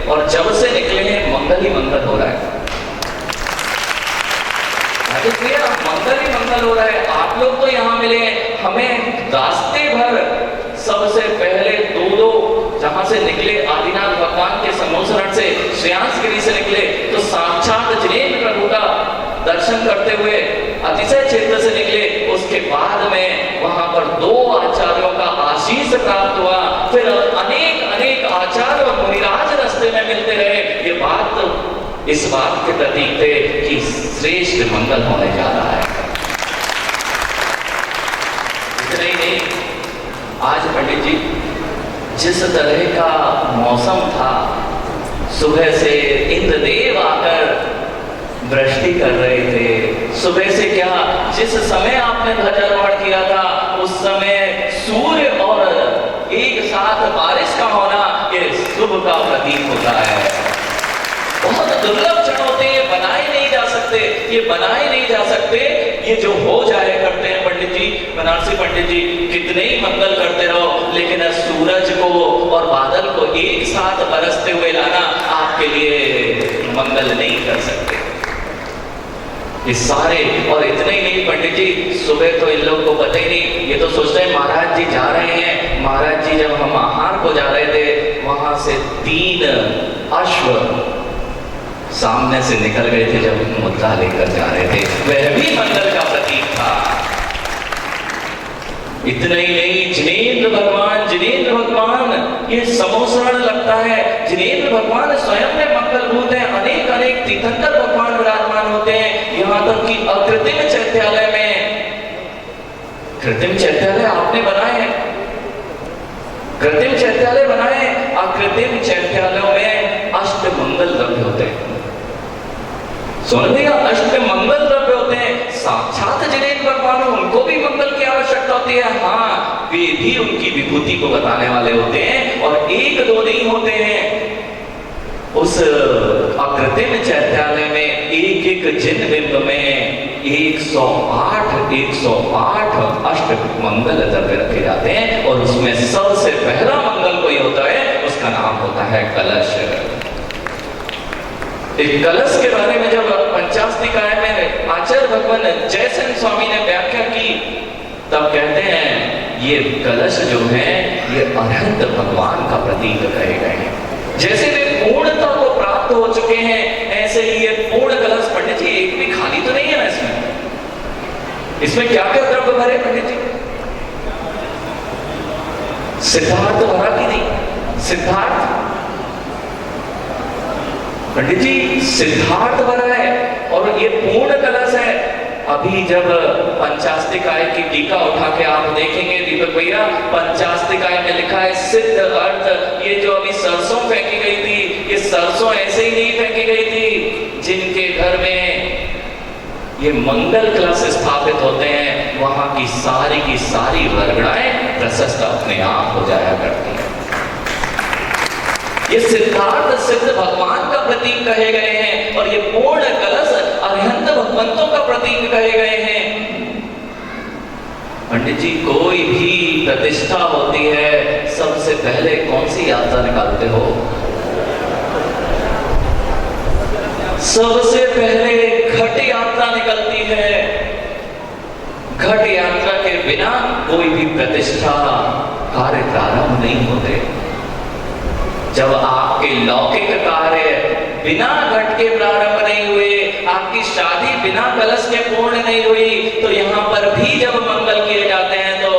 और जब से निकले हैं मंगल ही मंगल हो रहा है। मंगल ही मंगल हो रहा है। आप लोग तो यहाँ मिले, हमें रास्ते भर सबसे पहले दो जहां से निकले आदिनाथ भगवान के समोसरण से, श्रेयांसगिरी से निकले तो साक्षात जिनेन्द्र प्रभु का दर्शन करते हुए अतिशय क्षेत्र से निकले। उसके बाद में वहां पर 2 आचार्यों का आशीष प्राप्त हुआ। फिर अनेक अनेक आचार्य और मुनिराज रास्ते में मिलते रहे। ये बात तो इस बात के प्रतीक थे कि श्रेष्ठ मंगल होने जा रहा है। इतना ही नहीं, आज पंडित जी जिस तरह का मौसम था, सुबह से इंद्रदेव आकर वृष्टि कर रहे थे। सुबह से क्या, जिस समय आपने ध्वजारोहण किया था उस समय सूर्य और एक साथ बारिश का होना ये शुभ का प्रतीक होता है। बहुत दुर्लभ क्षण होते हैं, ये बनाए नहीं जा सकते, ये बनाए नहीं जा सकते। ये जो हो जाए करते हैं पंडित जी, बनारसी पंडित जी, कितने ही मंगल करते रहो, लेकिन सूरज को और बादल को एक साथ बरसते हुए लाना आपके लिए मंगल नहीं कर सकते। ये सारे, और इतने ही नहीं पंडित जी, सुबह तो इन लोगों को पता ही नहीं, ये तो सोचते हैं महाराज जी जा रहे हैं। महाराज जी जब हम आहार को जा रहे थे, वहां से 3 अश्व सामने से निकल गए थे जब मुद्दा लेकर जा रहे थे, वह भी मंगल का प्रतीक था। इतना ही नहीं, जिनेन्द्र भगवान ये समोसरण लगता है। जिनेन्द्र भगवान स्वयं में मंगलभूत है। अनेक अनेक तीर्थंकर भगवान विराजमान होते हैं। यहाँ तक कि अकृत्रिम चैत्यालय में, कृत्रिम चैत्यालय आपने बनाए हैं, कृत्रिम चैत्यालय बनाए, अकृत्रिम चैत्यालयों में अष्टमंगल द्रव्य होते हैं। सुन भैया, अष्टमंगल द्रव्य होते हैं। साक्षात जिनेन्द्र भगवान, उनको भी मंगल की आवश्यकता होती है। हाँ, वे भी उनकी विभूति को बताने वाले होते हैं, और 1-2 नहीं होते हैं। उस अकृत्रिम चैत्यालय में एक जिन बिंब में 108 अष्टमंगल द्रव्य रखे जाते हैं, और उसमें सबसे पहला मंगल कोई होता है, उसका नाम होता है कलश। एक कलश के बारे में जब पंचास्तिकाय में आचार्य भगवान जयसेन स्वामी ने व्याख्या की, तब कहते हैं ये कलश जो है ये अरहंत भगवान का प्रतीक कहे गए हैं। जैसे वे पूर्णता को प्राप्त हो चुके हैं, ऐसे ही ये पूर्ण कलश। पंडित जी, एक भी खाली तो नहीं है ना इसमें क्या क्या द्रव्य भरे पंडित जी? सिद्धार्थ भरा कि नहीं? सिद्धार्थ पंडित जी, सिद्धार्थ भरा है, और ये पूर्ण कलश है। अभी जब पंचास्तिकाय की टीका उठा के आप देखेंगे दीपक भैया, पंचास्तिकाय में लिखा है सिद्ध अर्थ। ये जो अभी सरसों फेंकी गई थी, ये सरसों ऐसे ही नहीं फेंकी गई थी। जिनके घर में ये मंगल कलश स्थापित होते हैं, वहां की सारी वर्गणाएं प्रशस्त अपने आप हो जाया करती हैं। ये सिद्धार्थ सिद्ध भगवान का प्रतीक कहे गए हैं, और ये पूर्ण कलश अरिहंत भगवंतों का प्रतीक कहे गए हैं। पंडित जी, कोई भी प्रतिष्ठा होती है, सबसे पहले कौन सी यात्रा निकालते हो? सबसे पहले घट यात्रा निकलती है। घट यात्रा के बिना कोई भी प्रतिष्ठा कार्य प्रारंभ नहीं होते। जब आपके लौकिक कार्य बिना घट के प्रारंभ नहीं हुए, आपकी शादी बिना कलश के पूर्ण नहीं हुई, तो यहां पर भी जब मंगल किए जाते हैं तो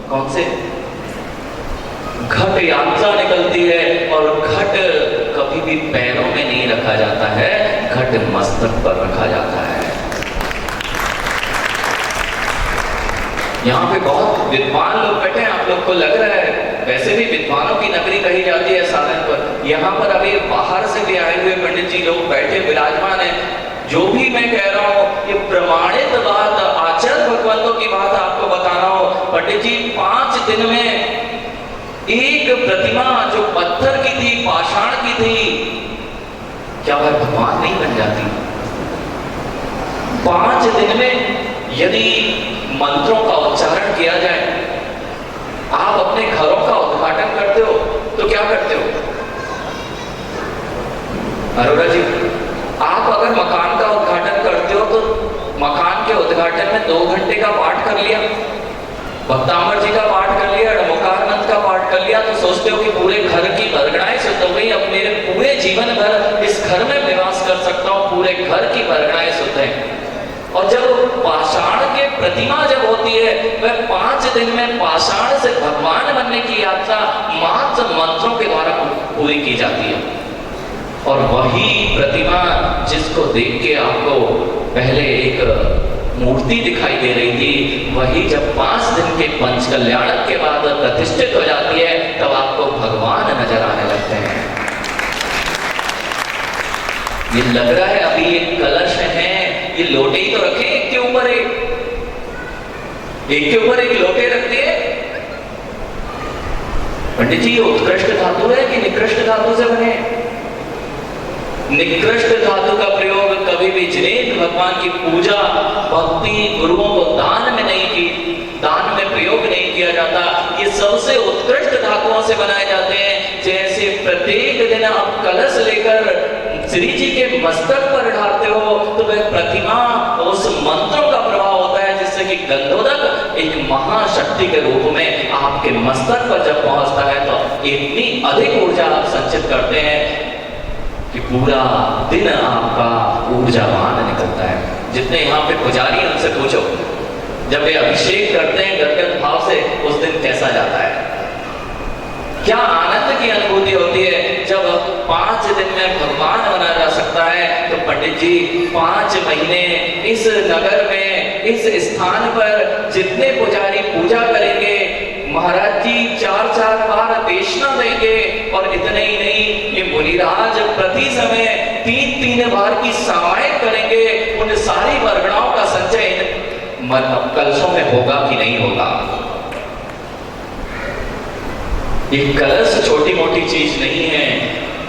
कौन से घट यात्रा निकलती है। और घट कभी कभी पैरों में नहीं रखा जाता है, घट मस्तक पर रखा जाता है। यहाँ पे बहुत विद्वान लोग बैठे हैं, आप लोग को लग रहा है, वैसे भी विद्वानों की नगरी कही जाती है साधन पर। यहाँ पर अभी बाहर से भी आए हुए पंडित जी लोग बैठे विराजमान हैं। जो भी मैं कह रहा हूँ ये प्रमाणित बात, आचार्य भगवंतों की बात आपको बता रहा हूँ। पंडित जी 5 दिन में एक प्रतिमा जो पत्थर की थी, पाषाण की थी, क्या वह भगवान नहीं बन जाती? 5 दिन में यदि मंत्रों का उच्चारण किया जाए, आप अपने घरों का उद्घाटन करते हो तो क्या करते हो अरोड़ा जी? आप अगर मकान का उद्घाटन करते हो तो मकान के उद्घाटन में 2 घंटे का पाठ कर लिया, भक्तांबर जी का पाठ कर लिया, डमोकारनंद का पाठ कर लिया, तो सोचते हो कि पूरे घर की वर्गणाएं शुद्ध हो गई, अब मेरे पूरे जीवन भर इस घर में निवास कर सकता हूँ, पूरे घर की वर्गणाएं शुद्ध हैं। और जब पाषाण के प्रतिमा जब होती है, वह 5 दिन में पाषाण से भगवान बनने की यात्रा मात्र मंत्रों के द्वारा पूरी की जाती है। और वही प्रतिमा जिसको देख के आपको पहले एक मूर्ति दिखाई दे रही थी, वही जब 5 दिन के पंच कल्याणक के बाद प्रतिष्ठित हो जाती है, तब आपको भगवान नजर आने लगते हैं। ये लग रहा है अभी ये कलश है, ये लोटे ही तो रखे, एक के ऊपर एक लोटे रख दिए। पंडित जी ये उत्कृष्ट धातु है कि निकृष्ट धातु से बने? निकृष्ट धातु का प्रयोग कभी भी जिनेन्द्र भगवान की पूजा भक्ति गुरुओं को दान में नहीं की, दान में प्रयोग नहीं किया जाता। ये सबसे उत्कृष्ट धातुओं से बनाए जाते हैं। जैसे प्रत्येक दिन आप कलश लेकर श्री जी के मस्तक पर ढालते हो, तो वह प्रतिमा उस मंत्रों का प्रभाव होता है, जिससे कि गंधोदक एक महाशक्ति के रूप में आपके मस्तक पर जब पहुंचता है तो इतनी अधिक ऊर्जा आप संचित करते हैं कि पूरा दिन आपका ऊर्जावान निकलता है। जितने यहाँ पे पुजारी हैं उनसे पूछो, जब वे अभिषेक करते हैं गदगद भाव से, उस दिन कैसा जाता है, क्या आनंद की अनुभूति होती है। जब 5 दिन में भगवान बना जा सकता है, तो पंडित जी 5 महीने इस नगर में, इस स्थान पर जितने पुजारी पूजा करेंगे, महाराज जी 4-4 बार देशना देंगे। और इतने ही नहीं, ये मुनिराज प्रति समय 3-3 बार की सामायिक करेंगे। उन सारी वर्गणाओं का संचय कलशों में होगा कि नहीं होगा? ये कलश छोटी मोटी चीज नहीं है।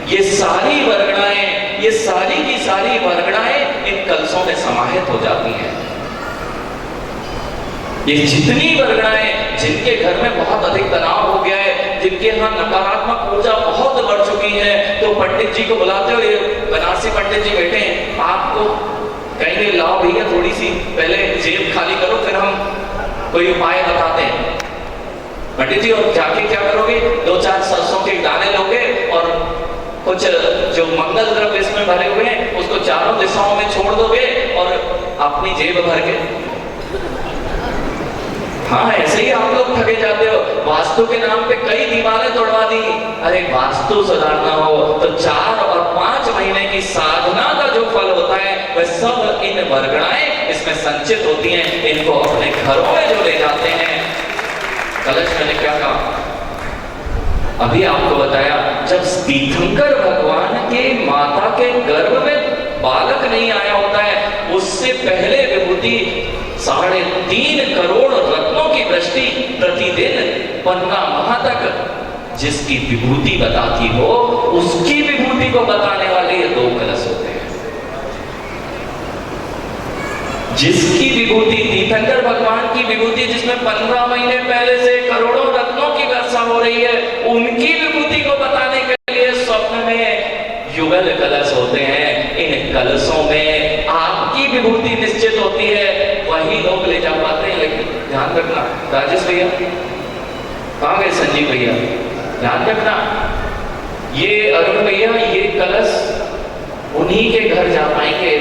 ये सारी वर्गणाएं, ये सारी की सारी वर्गणाएं इन कलशों में समाहित हो जाती हैं। ये जितनी वर्गणाएं जिनके घर में बहुत अधिक तनाव हो गया है, जिनके यहाँ नकारात्मक ऊर्जा बहुत बढ़ चुकी है, तो पंडित जी को बुलाते हो। ये बनारसी पंडित जी बैठे हैं, आपको कहेंगे लाओ भैया थोड़ी सी पहले जेब खाली करो, फिर हम कोई उपाय बताते हैं। पंडित जी और जाके क्या करोगे? 2-4 सरसों के दाने लोगे और कुछ जो मंगल द्रव्य इसमें भरे हुए हैं उसको चारों दिशाओं में छोड़ दोगे और अपनी जेब भर के, हाँ ऐसे ही आप लोग थके जाते हो। वास्तु के नाम पे कई दीवारें तोड़वा दी। अरे वास्तु सुधारना हो तो 4 और 5 महीने की साधना का जो फल होता है वह सब इन वर्गणाएं इसमें संचित होती हैं। इनको अपने घरों में जो ले जाते हैं। कलश मैंने क्या कहा अभी आपको बताया, जब तीर्थंकर भगवान के माता के गर्भ में बालक नहीं आया होता है, उससे पहले विभूति 3.5 करोड़ रत्नों की वृष्टि प्रतिदिन 15 माह तक जिसकी विभूति बताती हो, उसकी विभूति को बताने वाले ये 2 कलश होते हैं। जिसकी विभूति तीर्थंकर भगवान की विभूति, जिसमें 15 महीने पहले से करोड़ों रत्नों की वर्षा हो रही है, उनकी विभूति को बताने के लिए स्वप्न में युगल कलश होते हैं। इन कलशों में आपकी विभूति निश्चित होती है, वही लोग ले जा पाते हैं। लेकिन ध्यान रखना, राजेश भैया कहाँ गए, संजीव भैया ध्यान रखना, ये अरुण भैया ये कलश उन्हीं के घर जा पाएंगे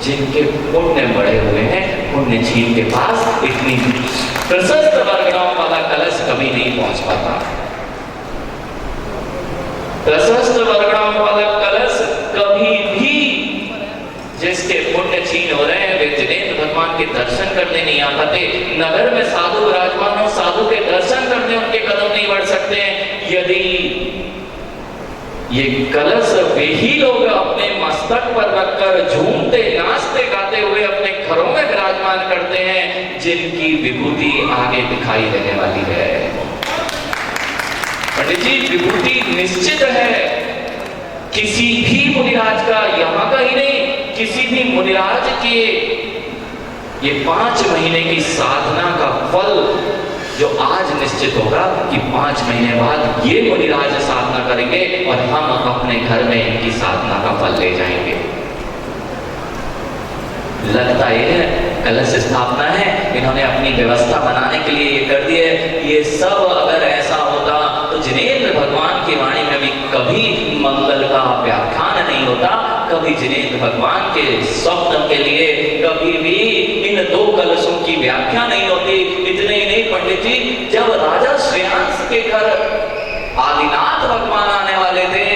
जिनके पुण्य बड़े हुए हैं। पुण्य झील के पास इतनी प्रशस्त वर्गणाओं वाला कलश कभी नहीं पहुंच पाता। प्रशस्त वर्गणाओं वाला भगवान के दर्शन करने नहीं आ पाते, नगर में साधु विराजमान हो, साधु के दर्शन करने उनके कदम नहीं बढ़ सकते हैं। यदि ये कलश वे ही लोग अपने मस्तक पर रखकर झूमते नाचते गाते हुए अपने घरों में विराजमान करते हैं, जिनकी विभूति आगे दिखाई देने वाली है। पंडित जी, विभूति निश्चित है। किसी भी मुनिराज का, यहाँ का ही नहीं, किसी भी मुनिराज के ये 5 महीने की साधना का फल जो आज निश्चित होगा कि 5 महीने बाद ये मुनिराज साधना करेंगे और हम अपने घर में इनकी साधना का फल ले जाएंगे। लगता है कलश स्थापना है, इन्होंने अपनी व्यवस्था बनाने के लिए ये कर दिए। ये सब अगर ऐसा होता तो जिनेंद्र भगवान की वाणी में भी कभी मंगल का व्याख्यान नहीं होता, कभी जिनेंद्र भगवान के स्वप्न के लिए कभी भी इन 2 कलशों की व्याख्या नहीं होती। इतने ही नहीं पंडित जी, जब राजा श्रेयांश के घर आदिनाथ भगवान आने वाले थे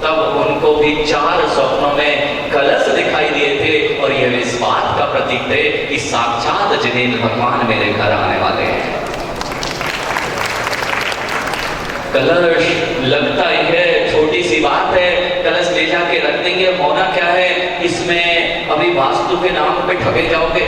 तब उनको भी 4 स्वप्नों में कलश दिखाई दिए थे और यह इस बात का प्रतीक थे कि साक्षात जिनेंद्र भगवान मेरे घर आने वाले हैं। कलश लगता ही है छोटी सी बात है, कलश ले जाके रख देंगे, होना क्या है इसमें? अभी वास्तु के नाम पे ठगे जाओगे।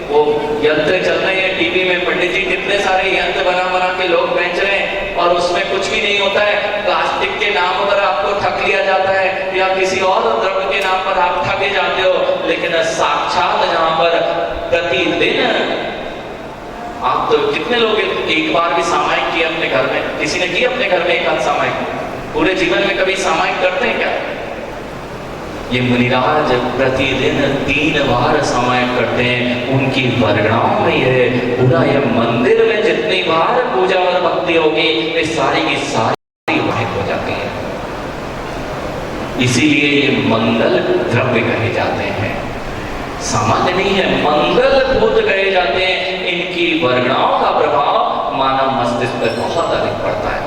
वो यंत्र चल रहे हैं टीवी में पंडित जी, कितने सारे यंत्र बना बना के लोग बेच रहे हैं और उसमें कुछ भी नहीं होता है। प्लास्टिक के नाम पर आपको ठग लिया जाता है या किसी और द्रव्य के नाम पर आप ठगे जाते हो, लेकिन साक्षात जहां पर प्रतिदिन आप, तो कितने लोग एक बार भी सामायिक किए अपने घर में? किसी ने किए अपने घर में एक आध सामायिक? पूरे जीवन में कभी सामायिक करते हैं क्या? ये मुनिराज प्रतिदिन 3 बार सामायिक करते हैं। उनकी वर्गणाओं में यह पूरा यह मंदिर में जितनी बार पूजा और भक्ति होगी वे सारी की सारी वहीं हो जाती है। इसीलिए ये मंगल द्रव्य कहे जाते हैं, सामान्य नहीं है, मंगल भूत कहे जाते हैं। इनकी वर्गणाओं का प्रभाव मानव मस्तिष्क पर बहुत अधिक पड़ता है।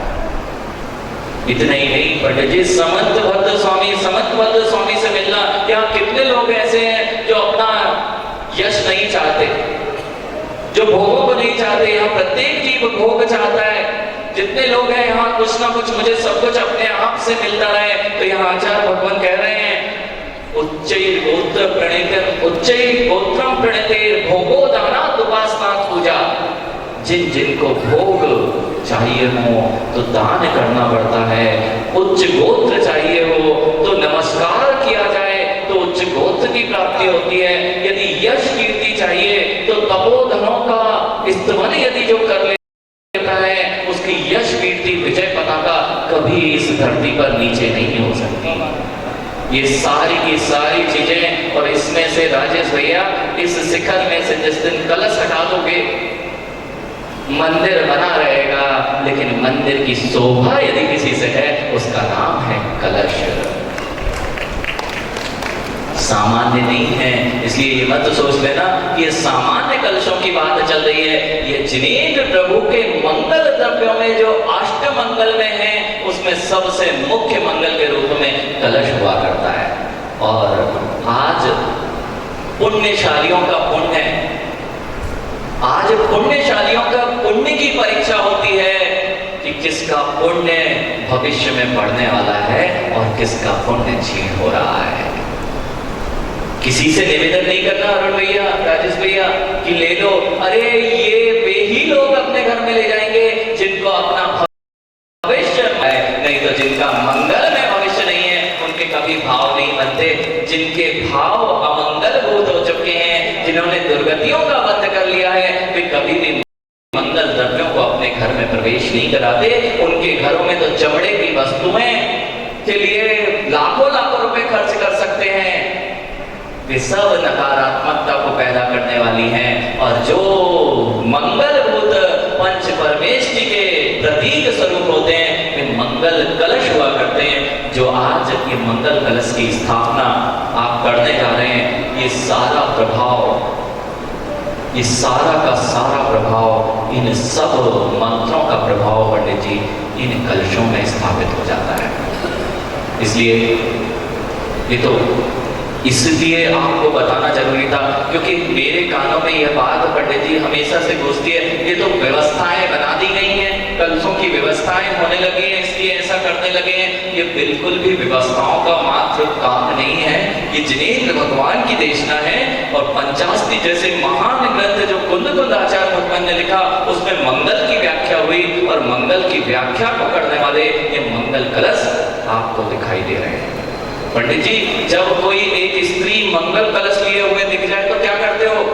इतना ही नहीं पंडित जी, समंतभद्र स्वामी से मिलना, यहाँ कितने लोग ऐसे हैं जो अपना यश नहीं चाहते, जो भोगों को नहीं चाहते। यहाँ प्रत्येक जीव भोग चाहता है। जितने लोग हैं यहाँ कुछ ना कुछ, मुझे सब कुछ अपने आप से मिलता रहे। तो यहाँ आचार्य भगवान कह रहे हैं उच्चैर गोत्र प्रणीत, उच्चैर गोत्रम प्रणीत भोगो दानात् उपासनात् पूजा। जिन जिनको भोग चाहिए हो तो दान करना पड़ता है, उच्च गोत्र चाहिए हो तो नमस्कार किया जाए तो उच्च गोत्र की प्राप्ति होती है। यदि यश कीर्ति चाहिए तो तपोधनों का स्तवन यदि जो कर लेता है उसकी यश कीर्ति विजय पताका कभी इस धरती पर नीचे नहीं हो सकती। ये सारी की सारी चीजें, और इसमें से राजेश भैया इस शिखर में से जिस दिन कलश हटा दोगे मंदिर बना रहेगा, लेकिन मंदिर की शोभा यदि किसी से है उसका नाम है कलश। सामान्य नहीं है, इसलिए ये मत सोच लेना कि ये सामान्य कलशों की बात चल रही है। ये जिनेंद्र प्रभु के मंगल द्रव्यों में जो अष्ट मंगल में है उसमें सबसे मुख्य मंगल के रूप में कलश हुआ करता है। और आज पुण्यशालियों का पुण्य है, आज पुण्यशालियों का पुण्य की परीक्षा होती है कि किसका पुण्य भविष्य में बढ़ने वाला है और किसका पुण्य क्षीण हो रहा है। किसी से निवेदन नहीं करना अरुण भैया, राजेश भैया कि ले लो, अरे ये वे ही लोग अपने घर में ले जाएंगे जिनको अपना भविष्य है, नहीं तो जिनका मंगल में भविष्य नहीं है उनके कभी भाव नहीं बनते। जिनके भाव अमंगल भूत हो चुके हैं, जिन्होंने दुर्गतियों का बंध कर लिया है, वे कभी भी मंगल द्रव्यों को अपने घर में प्रवेश नहीं कराते। उनके घरों में तो चमड़े की वस्तुएं के लिए लाखों लाखों रुपए खर्च कर सकते हैं। वे सब नकारात्मकता को पैदा करने वाली हैं। और जो मंगलभूत पंच परमेश जी के प्रतीक स्वरूप होते हैं वे मंगल कलश हुआ करते हैं। जो आज ये मंगल कलश की स्थापना आप करने जा रहे हैं, ये सारा प्रभाव, ये सारा का सारा प्रभाव, इन सब मंत्रों का प्रभाव पंडित जी इन कलशों में स्थापित हो जाता है। इसलिए ये तो इसलिए आपको बताना जरूरी था, क्योंकि मेरे कानों में यह बात पंडित जी हमेशा से गूंजती है, ये तो व्यवस्थाएं बना दी गई हैं, कलशों की व्यवस्थाएं होने लगी हैं, इसलिए ऐसा करने लगे हैं। ये बिल्कुल भी व्यवस्थाओं का मात्र काम नहीं है, ये जिनेंद्र भगवान की देशना है। और पंचास्ती जैसे महान ग्रंथ जो कुंद आचार्य भगवान ने लिखा, उसमें मंगल की व्याख्या हुई, और मंगल की व्याख्या को करने वाले ये मंगल कलश आपको दिखाई दे रहे हैं। पंडित जी, जब कोई एक स्त्री मंगल कलश लिए हुए दिख जाए तो क्या करते हो?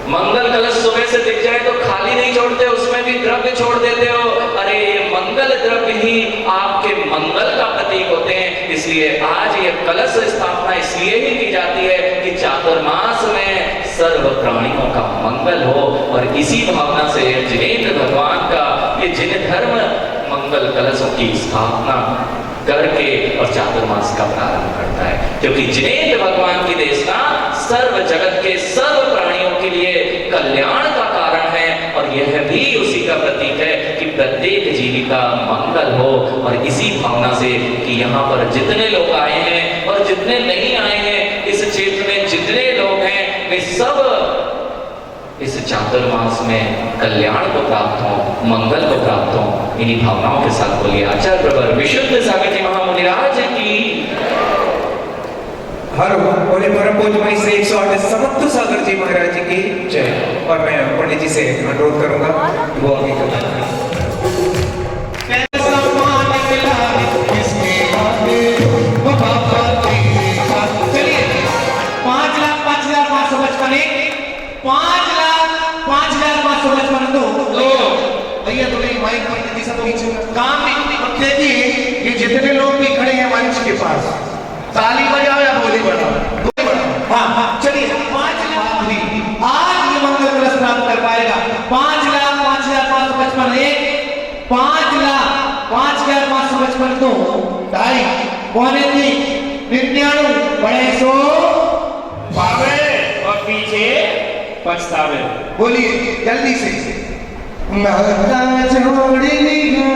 मंगल कलश सुबह से दिख जाए तो खाली नहीं छोड़ते, उसमें भी द्रव्य छोड़ देते हो। अरे ये मंगल द्रव्य ही आपके मंगल का प्रतीक होते हैं। इसलिए आज ये कलश स्थापना इसलिए ही की जाती है कि चातुर्मास में सर्व प्राणियों का मंगल हो, और इसी भावना से जिनेंद्र भगवान का ये जिन धर्म मंगल कलशों की स्थापना करके और चातुर्मास का प्रारंभ करता है, क्योंकि जिनेंद्र भगवान की देशना सर्व जगत के सर्व प्राणियों के लिए कल्याण का कारण है, और यह भी उसी का प्रतीक है कि प्रत्येक जीवी का मंगल हो। और इसी भावना से कि यहाँ पर जितने लोग आए हैं और जितने नहीं आए हैं, इस क्षेत्र में जितने लोग हैं, वे सब इस चातुर्मास में कल्याण को प्राप्त हो, मंगल को प्राप्त हो, इन्हीं भावनाओं के साथ बोलिए आचार्य प्रवर विशुद्ध सागर जी महामुनिराज की। हर बोले परम पूज्य श्री 108 समर्थ सागर जी महाराज की जय। और मैं पंडित जी से अनुरोध करूंगा वो आगे करें। भैया तो नहीं, माइक पर किसी सब पीछे काम नहीं जी। ये जितने लोग भी खड़े हैं मंच के पास, ताली बजाओ या बोली बढ़ाओ। हाँ चलिए, 5 लाख भी आज ये मंगल कलश प्राप्त कर पाएगा। 5,05,555 1, 5,05,555 2, 2.5, 3, 99 बड़े 100 पावे और पीछे पछतावे। बोलिए जल्दी से। नाता जोड़ी दिया,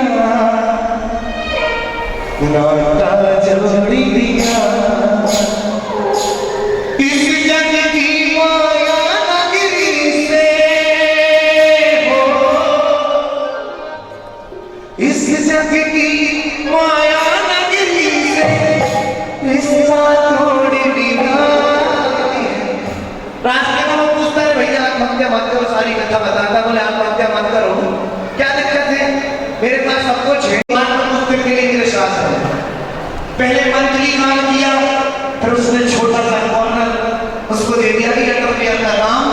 नाता जोड़ी दिया, इस जग की माया नगरी से हो, इस जग की माया नगरी से रिश्ता तोड़ दिया। रास्ते में वो पूछता है, भैया आप हत्या मत करो, सारी कथा बताता, बोले आप हत्या मत करो, क्या दिक्कत है? मेरे पास सब कुछ है। पुस्तक के लिए मेरे शास्त्र है। पहले मंत्री काम किया, फिर उसने छोटा सा कॉर्नर उसको दे दिया कि दिया का नाम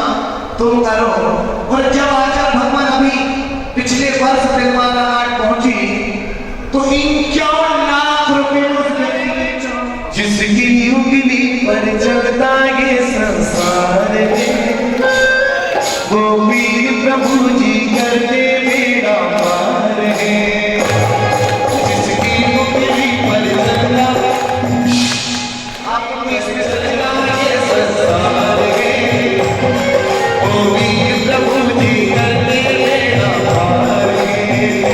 तुम करो। और जब आचार्य भगवान अभी पिछले वर्ष तिलमाला घाट पहुंची तो 51 लाख रुपए जिसकी उंगली पर चढ़ता ये संसार में, वो वीर प्रभु जी करते बेड़ा पार है। जिसकी उंगली पर चढ़ता आपको इसमें चढ़ता ये संसार है, वो वीर प्रभु जी करते बेड़ा पार है।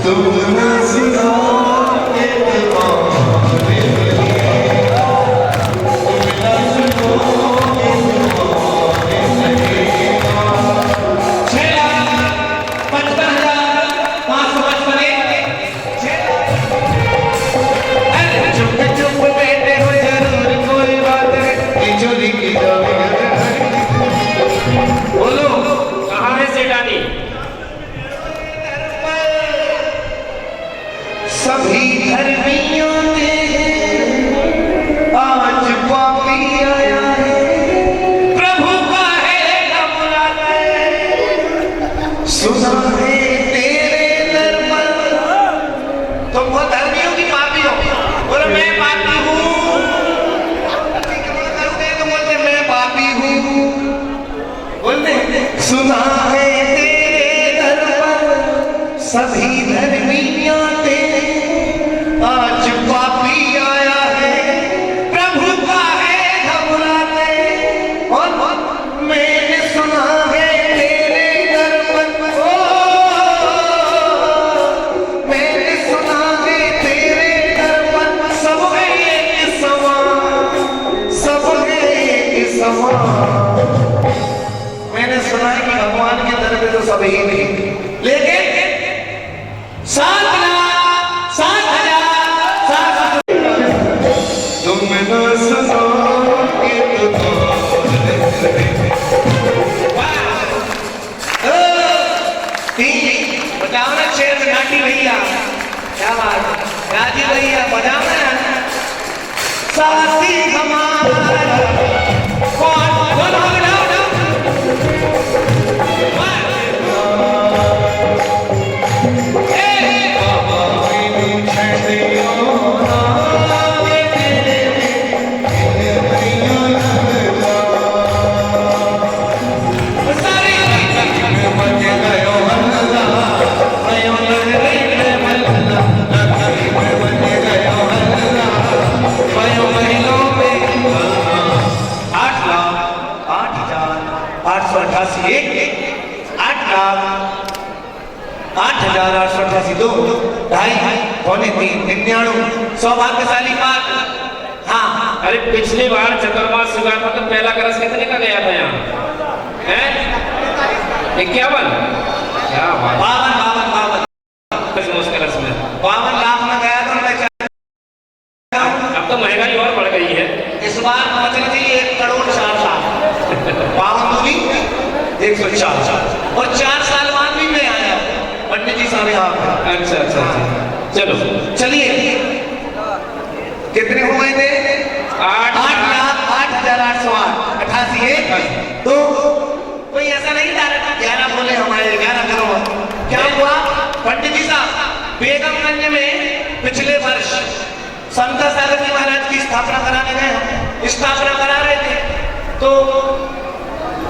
तुम न सुनोगे तुम्हारे लिए, तुम न सुनोगे तुम्हारे लगेगा। 6,55,555 चुप चुप बैठे हो जरूर कोई बात है, ये चोरी की बोलो कहाँ है सेठानी? सभी धर्मियों ने आज पापी आया है, प्रभु का है ना बुलाना है। सुना है तेरे दर पर। तुम वो धर्मियों की पापी हो, बोलो मैं पापी हूँ। तो बोलते मैं पापी हूँ, बोलते सुना है तेरे दर पर सभी धर्मियों ने आज पापी आया है, प्रभु का है घबराते। और मैंने सुना है तेरे दर पर, ओ मैंने सुना है तेरे दर पर सब है एक समान, सब है एक समान। मैंने सुना है कि भगवान के दर पे तो सब ही नहीं, लेकिन 7,07,000 तुम न सुनोगे तो बजाओ ना शेर नाटी भैया, क्या बात है राजी भैया, बजाओ ना साथी हमारा कौन बोलो बजाओ ना। दो ढाई पौने 3 99 सौभाग्यशाली बात। हाँ अरे पिछली बार चतुर्मास युगा था तो पहला कलश कितने का गया था यहाँ? हैं? 51? क्या बात? 52 उस कलश में 52 लाख में गया था मैं। अब तो महंगाई और बढ़ गई है। इस बार पहुंचनी चाहिए 1 करोड़ 4 लाख 52 दूनी 104 और 4 साल बाद भी मैं आया पंडित जी साहब यहाँ पे। अच्छा अच्छा अच्छा चलो चलिए कितने हो गए थे? 8,08,808 तो कोई ऐसा नहीं था 11 बोले हमारे 11 करोड़। क्या हुआ पंडित जी साहब? बेगमगंज में पिछले वर्ष संत सागर जी महाराज की स्थापना कराने गए, स्थापना करा रहे थे तो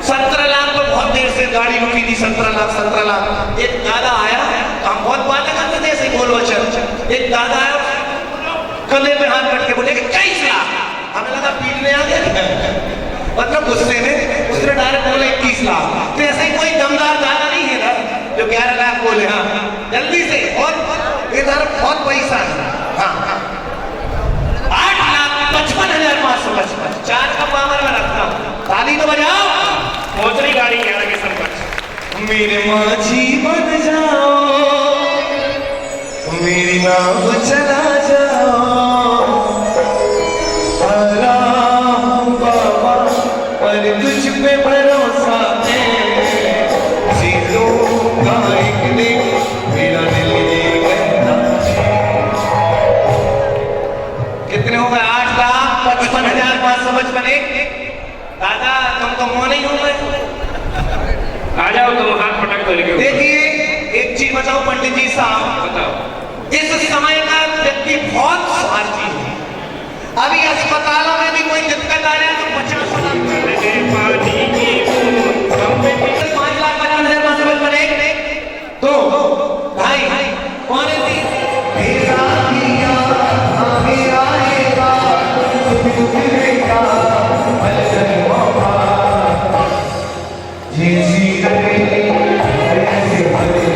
17 लाख तो बहुत देर से गाड़ी रुकी थी। 17 लाख एक दादा आया, हम बहुत बातें करते थे ऐसे बोल वचन। एक दादा आया कंधे पे हाथ रख के बोले कि 23 लाख। हमें लगा पीटने आ गया, मतलब गुस्से में उसने डायरेक्ट बोले 21 लाख। तो ऐसे ही कोई दमदार दादा नहीं है ना जो 11 लाख बोले। हाँ जल्दी से, और इधर बहुत पैसा है। हाँ 8,55,555 चार्ज का पावर में रखता हूँ, ताली तो बजाओ। पहुंच रही गाड़ी 11 के संपर्क। मेरे माझी बन जाओ, मेरी नाव चला जाओ, हरा हूँ बाबा पर तुझ पे भरोसा है, जी लूंगा एक दिन मेरा दिल ये कहता है। कितने हो गए? 8,55,555। दादा तुम तो मोह नहीं हो गए। आ जाओ तुम हाथ पटक तो लेके। देखिए एक चीज बताओ पंडित जी साहब, बताओ। इस समय का व्यक्ति बहुत स्वार्थी है। अभी अस्पतालों में भी कोई दिक्कत आ जाए तो 50 लाख 5,50,000 बने तो भाई पौने 3 मेरा दिया आगे आएगा सुखेगा बल्कि बाबा जैसी रहे ऐसे भले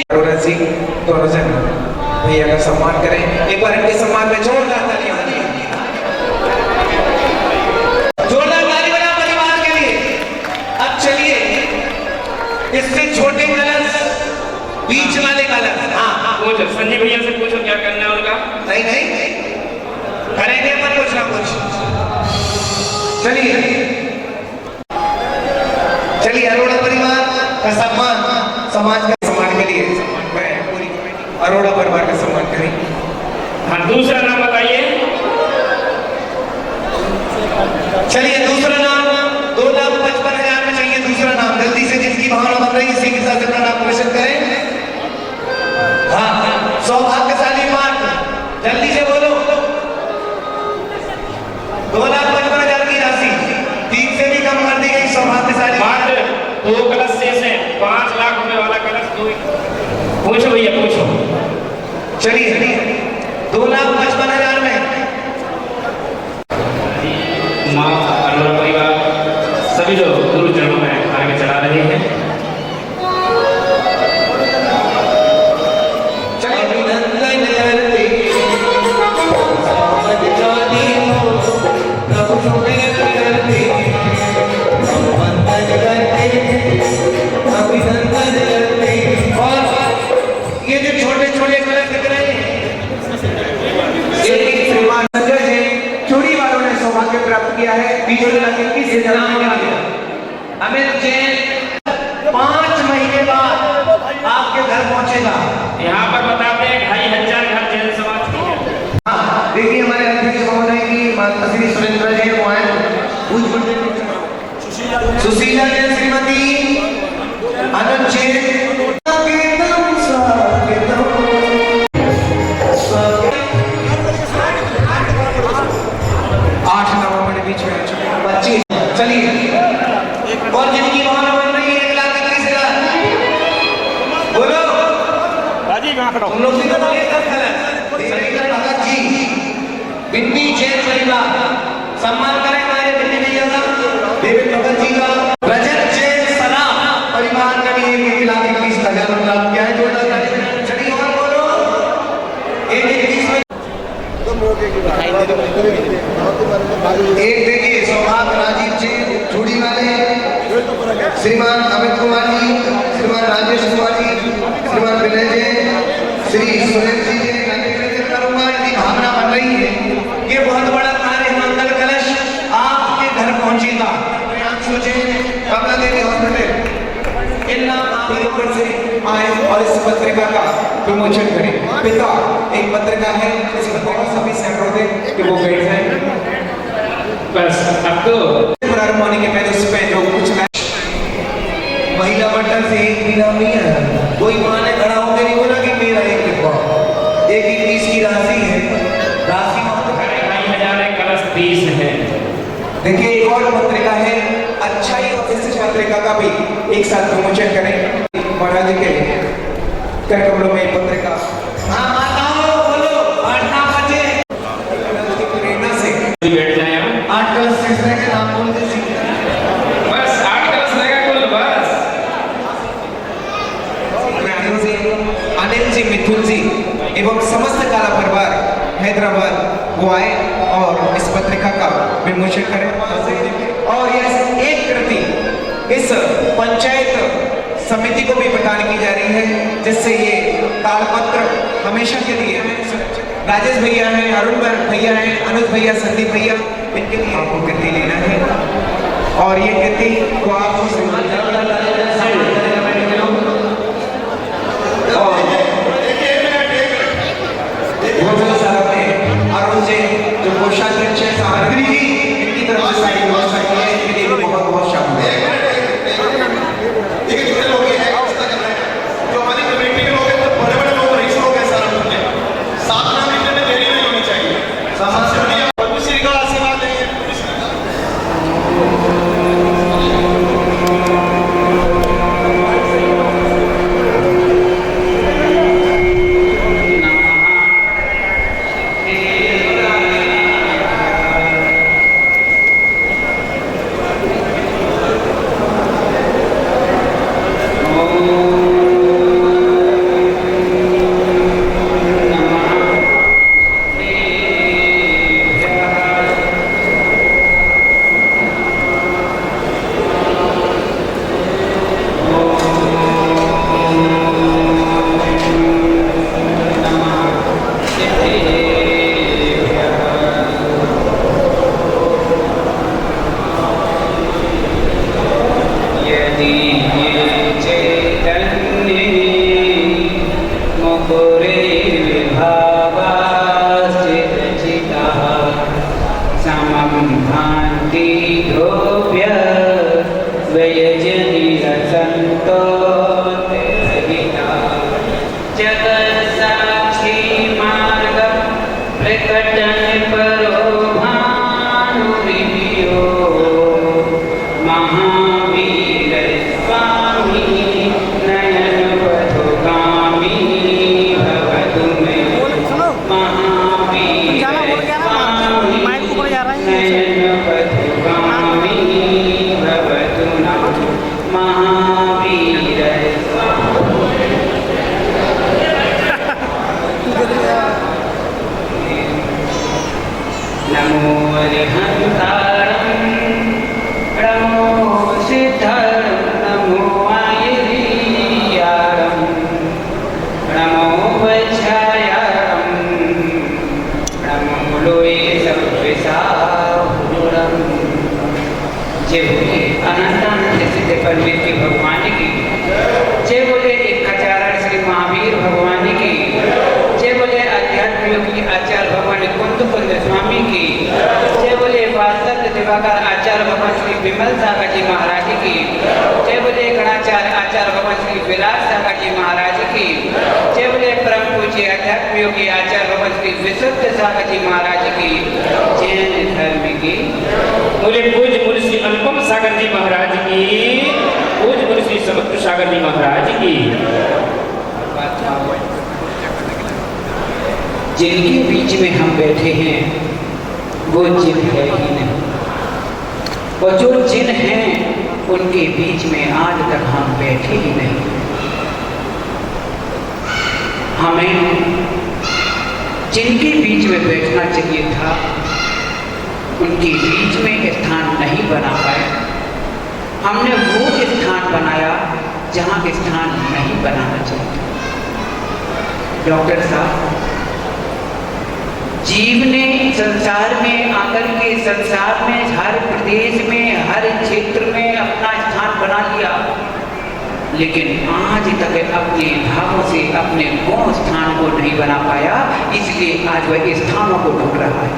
अरोड़ा जी दोनों जन भैया का सम्मान करें। एक बार इनके सम्मान में जोरदार तालियां बजाएं। जोरदार ताली बजा परिवार के लिए। अब चलिए इससे छोटे कलश, बीच वाले कलश, हाँ पूछो संजय भैया से, पूछो क्या करना है उनका। नहीं नहीं करेंगे पर कुछ ना कुछ। चलिए चलिए अरोड़ा परिवार का सम्मान, समाज का सम्मान के लिए मैं पूरी अरोड़ा परिवार का सम्मान करें। हाँ दूसरा नाम बताइए। चलिए दूसरा नाम 2,55,000 में चाहिए। दूसरा नाम जल्दी से, जिसकी भावना बन रही है इसी के साथ अपना नाम प्रदर्शन करें। हाँ सौभाग्यशाली पात्र, जल्दी से बोलो। 2,55,000 की राशि 3 से भी कम कर दी गई। सौभाग्यशाली मात्र 2 कलश शेष है, 5 लाख रुपए वाला कलश 2। पूछो भैया पूछो। चलिए 2,55,000 में माँ अरोड़ा परिवार सभी लोग गुरु चरणों में आगे चला रहे हैं। अभिनंदन करते प्रभु सुमेर करते, वंदन करते, अभिनंदन करते। और ये जो छोटे छोटे कलश दिख रहे हैं, श्रीमान संजय जी चूड़ी वालों ने सौभाग्य प्राप्त किया है। 20,21,000 अमित जैन 5 महीने बाद आपके घर पहुंचेगा। यहाँ पर बताते हैं 2,500 घर जैन समाज की है। हाँ देखिए हमारे अध्यक्ष महोदय की माता श्री सुरेंद्र जैन वो आए, सुशीला जैन, श्रीमती आनंद जैन। 8 नवंबर के बीच में 25। चलिए और जिनकी भावना बन रही है 1,21,000 बोलो। तुम लोग भी तो बोले देवेंद्र भगत जी, बिन्नी जैन परिवार, सम्मान करें हमारे बिन्नी भैया का, देवेंद्र भगत जी का। रजत जैन सना परिवार का भी 1,21,000 प्राप्त किया है। जोरदार। चलिए और बोलो। 1,21,000 एक देखिए सौभाग्य राजीव जी चूड़ी वाले, श्रीमान अमित कुमार जी, श्रीमान राजेश कुमार जी, श्रीमान विनय जैन, श्री सुरेश जी करूंगा। इनकी भावना बन रही है ये बहुत बड़ा कार्य मंगल कलश आपके घर पहुंचेगा। सोचे कमला देवी हॉस्पिटल ऊपर से आए और इस पत्रिका का विमोचन करें। पिता एक पत्रिका है, इस पत्रिका सभी से अनुरोध है कि वो बैठ जाए। बस अब तो प्रारंभ होने के पहले उस पे जो कुछ महिला मंडल से एक भी नाम नहीं है। कोई माँ ने खड़ा होकर नहीं बोला कि मेरा एक लिखवा। 1,21 की राशि है, राशि 2,500 कलश 30 है। देखिए एक और पत्रिका है, अच्छाई और इस पत्रिका का भी एक साथ विमोचन करें। महाराज के कर कमलों में पत्रिका। हाँ माताओं बोलो 8 बजे प्रेरणा से बैठ जाए यहाँ। 8 कलश तीसरे के नाम बोल दे। बस 8 कलश रहेगा कुल। बस अनिल जी, मिथुन जी एवं समस्त काला परिवार हैदराबाद वो आए और इस पत्रिका का विमोचन करें। और यह एक कृति इस पंचायत समिति को भी प्रदान की जा रही है, जिससे ये तालपत्र हमेशा के लिए राजेश भैया हैं, अरुण भैया हैं, अनुज भैया, संदीप भैया, इनके लिए आपको कृति लेना है। और ये कृति को आपको अरुण जी जो कोषाध्यक्ष है सामग्री जी, इनकी तरफ से सारी व्यवस्था की है, इनके लिए भी बहुत बहुत शामिल है। जो हमारी कमेटी के लोग हैं, तो बड़े-बड़े लोग, रईस लोग हैं, सारे लोग हैं। 7 नाम लिखने में देरी नहीं होनी चाहिए। सबसे बढ़िया प्रभु श्री का आशीर्वाद लेंगे। विशुद्ध सागर जी महाराज की जैन धर्म की बोले पूज्य मुनि श्री अनुपम सागर जी महाराज की, पूज्य मुनि श्री समुद्र सागर जी महाराज की। जिनके बीच में हम बैठे हैं वो जिन है ही नहीं, और जो जिन हैं उनके बीच में आज तक हम बैठे ही नहीं। हमें जिनके बीच में बैठना चाहिए था उनके बीच में स्थान नहीं बना पाए। हमने वो स्थान बनाया जहाँ स्थान नहीं बनाना चाहिए। डॉक्टर साहब, जीव ने संसार में आकर के संसार में हर प्रदेश में हर क्षेत्र में अपना स्थान बना लिया, लेकिन आज तक अपने भावों से अपने गुण स्थान को नहीं बना पाया, इसलिए आज वह स्थानों को ढूंढ रहा है।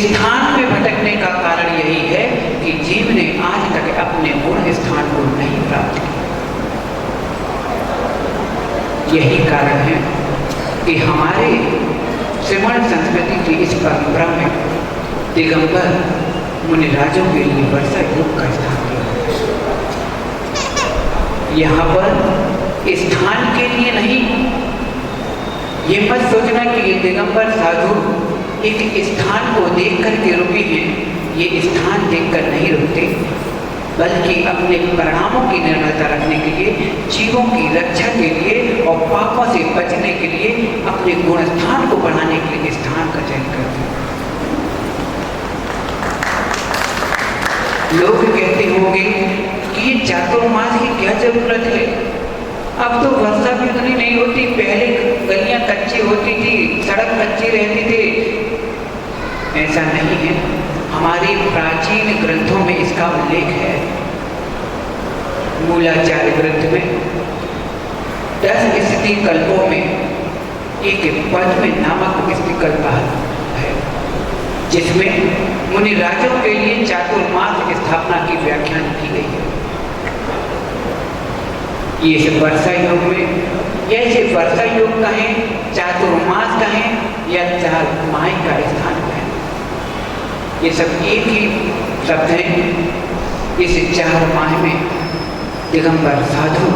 स्थान में भटकने का कारण यही है कि जीव ने आज तक अपने गुण स्थान को नहीं प्राप्त किया। यही कारण है कि हमारे श्रमण संस्कृति की इस परंपरा में दिगंबर मुनिराजों के लिए वर्षा युग का स्थान दिया। यहाँ पर स्थान के लिए नहीं, ये मत सोचना कि ये दिगंबर साधु एक स्थान को देख कर के रुके हैं। ये स्थान देखकर नहीं रुकते, बल्कि अपने परिणामों की निर्भरता रखने के लिए, जीवों की रक्षा के लिए और पापों से बचने के लिए अपने गुण स्थान को बढ़ाने के लिए स्थान का चयन करते हैं। लोग कहते होंगे कि ये चातुर्मास की क्या जरूरत है, अब तो वर्षा भी उतनी नहीं होती, पहले गलियां कच्ची होती थी, सड़क कच्ची रहती थी। ऐसा नहीं है, हमारे प्राचीन ग्रंथों में इसका उल्लेख है। मूलाचार्य ग्रंथ में 10 स्थिति कल्पों में एक पद्म नामक स्थिति कल्प है, जिसमें मुनिराजों के लिए चातुर्मास की स्थापना की व्याख्यान की गई है। ये वर्षा योग में, जैसे वर्षा योग कहें, चातुर्मास कहें या चार माह का स्थान कहें, ये सब एक ही शब्द हैं। इस 4 माह में दिगंबर साधु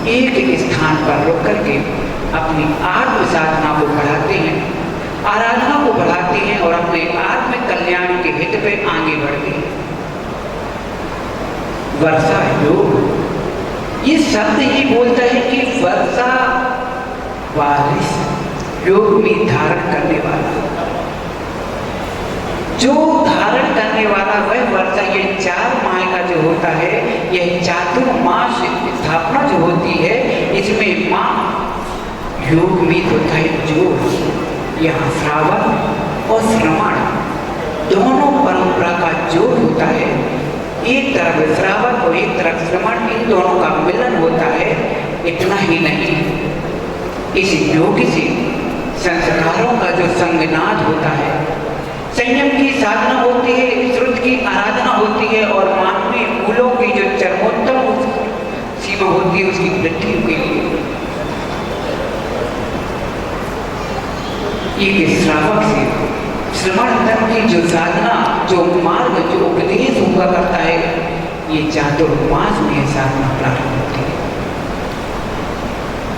एक स्थान पर रुक करके अपनी आत्म साधना को बढ़ाते हैं, आराधना को बढ़ाते हैं और अपने आत्म कल्याण के हित पे आगे बढ़ते हैं। वर्षा योग, ये शब्द ही बोलता है कि वर्षा बारिश, योग में धारण करने वाला, जो धारण करने वाला वह वर्षा। ये 4 माह का जो होता है, यह चातुर्मास स्थापना जो होती है, इसमें माँ योग में होता है जोड़। यहाँ श्रावण और श्रवण दोनों परंपरा का जोड़ होता है। एक तरफ श्रावण और एक तरफ श्रवण, इन दोनों का मिलन होता है। इतना ही नहीं, इस योग से संस्कारों का जो संगनाद होता है, संयम की साधना होती है, श्रुत की आराधना होती है और मानवीय मूलों की जो चरमोत्तम सीमा होती है उसकी वृद्धि के लिए एक श्रावक से श्रवण धर्म की जो साधना, जो मार्ग, जो उपदेश हुआ करता है, ये चातुर्मास में साधना प्रारंभ होती है।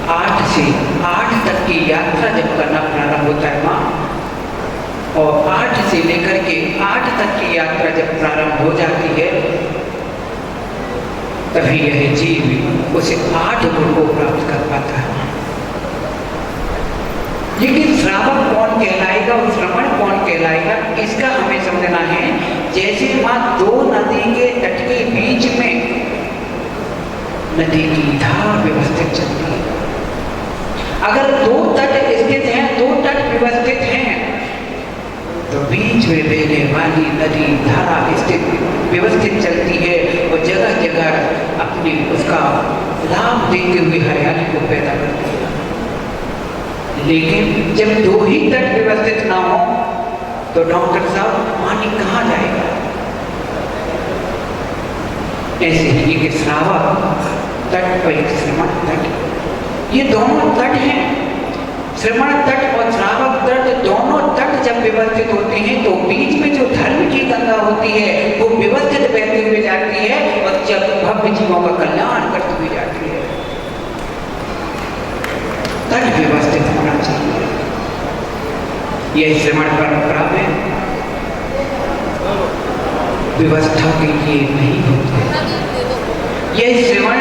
8 से 8 तक की यात्रा जब करना प्रारंभ होता है माँ, और 8 से लेकर के 8 तक की यात्रा जब प्रारंभ हो जाती है, तभी यह जीव उसे 8 गुण को प्राप्त कर पाता है। लेकिन श्रावक कौन कहलाएगा और श्रवण कौन कहलाएगा, इसका हमें समझना है। जैसे माँ 2 नदी के तट के बीच में नदी की धार व्यवस्थित चलती है, अगर 2 तट स्थित हैं, 2 तट व्यवस्थित हैं, तो बीच में बहने वाली नदी धारा स्थित व्यवस्थित चलती है और जगह जगह अपनी उसका लाभ देते हुए हरियाली को पैदा करती है। लेकिन जब 2 ही तट व्यवस्थित ना हो तो डॉक्टर साहब पानी कहाँ जाएगा? ऐसे ही एक श्रावक तट और एक श्रवण तट, ये दोनों तट हैं श्रवण तट और श्रावक तट दोनों तट जब व्यवस्थित होते हैं तो बीच में जो धर्म की गंगा होती है वो व्यवस्थित बहते हुए जाती है और जब भव्य जीवों का कल्याण करते हुए जाती है। तट व्यवस्थित होना चाहिए। यह श्रवण परंपरा में व्यवस्था के लिए नहीं होते। यह श्रवण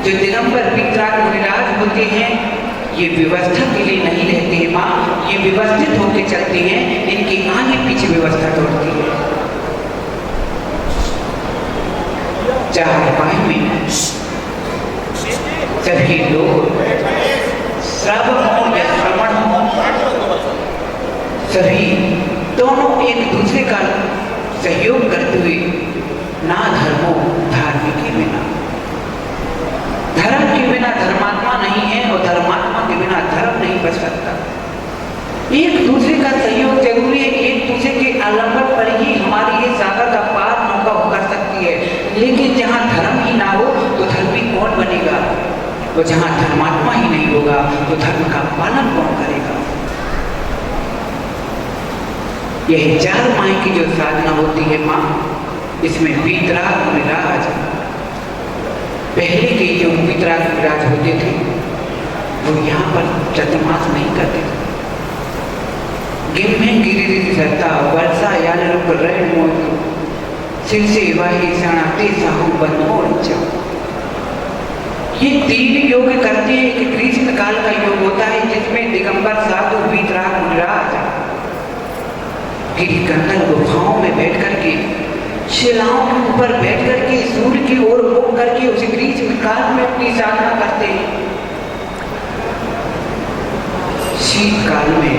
जो दिगंबर वीतराग मुनिराज होते हैं ये व्यवस्था के लिए नहीं रहते हैं माँ, ये व्यवस्थित होकर चलते हैं, इनके आगे पीछे व्यवस्था दौड़ती है। चार पाई में सभी लोग श्रावक हो या श्रवण हो, सभी दोनों एक दूसरे का सहयोग करते हुए ना धर्मो धार्मिक के बिना, धर्म के बिना धर्मात्मा नहीं है और धर्मात्मा के बिना धर्म नहीं बच सकता। एक दूसरे का सहयोग जरूरी है, एक दूसरे के आलंबन पर ही हमारी ये सागर का पार नौका कर सकती है। लेकिन जहाँ धर्म ही ना हो तो धर्मी कौन बनेगा, और जहाँ धर्मात्मा ही नहीं होगा तो धर्म का पालन कौन करेगा। यही चार माह की जो साधना होती है माँ, इसमें वीतराग मुनिराज, पहले के जो वीतराग मुनिराज होते थे वो यहाँ पर चतुर्मास नहीं करते थे। गिर में गिरी सरता वर्षा यान रूप रण मोत सिर से वाही सणाते साहू बंधो। ये तीन योग करते हैं। एक ग्रीष्म काल का योग होता है जिसमें दिगंबर साधु वीतराग मुनिराज गिरी कंदन गुफाओं में बैठ करके शिलाओं के ऊपर बैठ करके सूर्य की ओर मुख करके उस ग्रीष्म काल में अपनी साधना करते हैं। शीतकाल में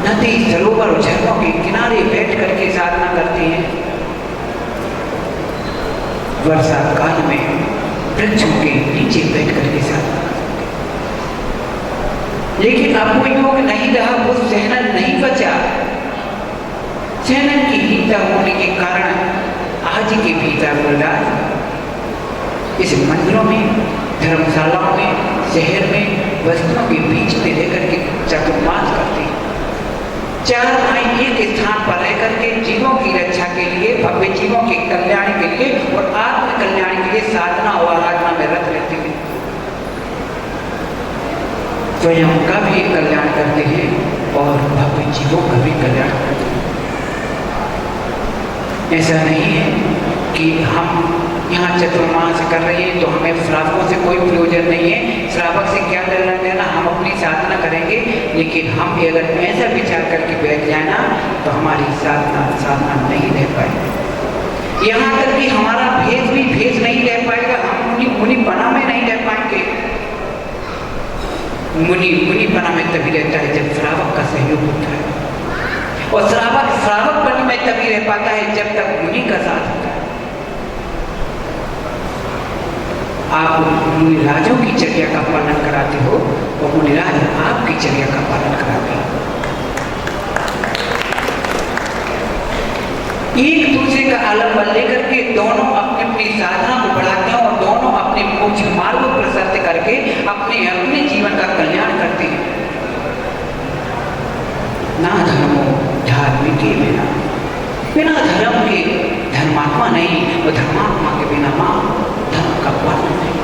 नदी सरोवर झरनों के किनारे बैठ करके साधना करते हैं। वर्षा काल में वृक्षों के नीचे बैठ करके साधना करते हैं। लेकिन अब वो योग नहीं रहा, वो सहनन नहीं बचा। सहनन की हीनता होने के कारण आज के वीतराग मुनिराज इस मंदिरों में, धर्मशालाओं में, शहर में वस्तुओं के बीच में रहकर के चातुर्मास करते हैं। चार माह एक स्थान पर रह करके जीवों की रक्षा के लिए, भव्य जीवों के कल्याण के लिए और आत्म कल्याण के लिए साधना और आराधना में रत रहते हैं। स्वयं का भी कल्याण करते हैं और भव्य जीवों का भी कल्याण करते हैं। ऐसा नहीं है कि हम यहाँ चतुर्मास कर रहे हैं तो हमें श्रावकों से कोई प्रयोजन नहीं है, श्रावक से क्या लेना देना, हम अपनी साधना करेंगे। लेकिन हम अगर ऐसा विचार करके बैठ जाए ना तो हमारी साधना नहीं रह पाएगी। यहाँ तक कि हमारा भेष भी भेष नहीं रह पाएगा, हम मुनि बना में नहीं रह पाएंगे। मुनि बना में तभी रहता है जब श्रावक का सहयोग होता है, और श्रावक बन में तभी रह पाता है जब तक मुनि का साथ होता है। आप मुनिराजों की चर्या का पालन कराते हो और मुनिराज आपकी चर्या का पालन कराते हैं। एक दूसरे का आलम्बन लेकर के दोनों अपनी अपनी साधना को बढ़ाते हैं और दोनों अपने मोक्ष मार्ग को प्रशस्त करके अपने अपने जीवन का कल्याण करते हैं। ना धर्मो धार्मिक के बिना धर्म के धर्मात्मा नहीं, और धर्मात्मा के बिना मां धर्म का पालन नहीं।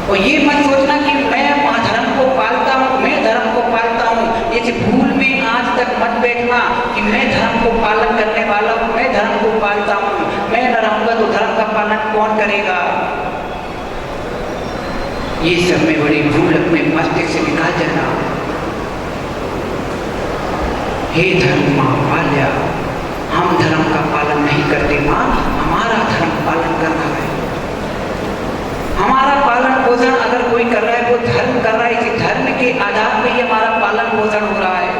और ये मत सोचना कि मैं मां धर्म को पालता हूँ, मैं धर्म को पालता हूँ। इस भूल में आज तक मत बैठना कि मैं धर्म को पालन करने वाला हूँ, मैं धर्म को पालता हूँ। मैं न रहूंगा तो धर्म का पालन कौन करेगा। ये सब में बड़ी भूल अपने मस्तिष्क से निकाल जाना। हे धर्म मां पाल्या, हम धर्म का पालन नहीं करते मां, हमारा धर्म पालन कर रहा है। हमारा पालन पोषण अगर कोई कर रहा है वो धर्म कर रहा है, इसी धर्म के आधार पर ही हमारा पालन पोषण हो रहा है।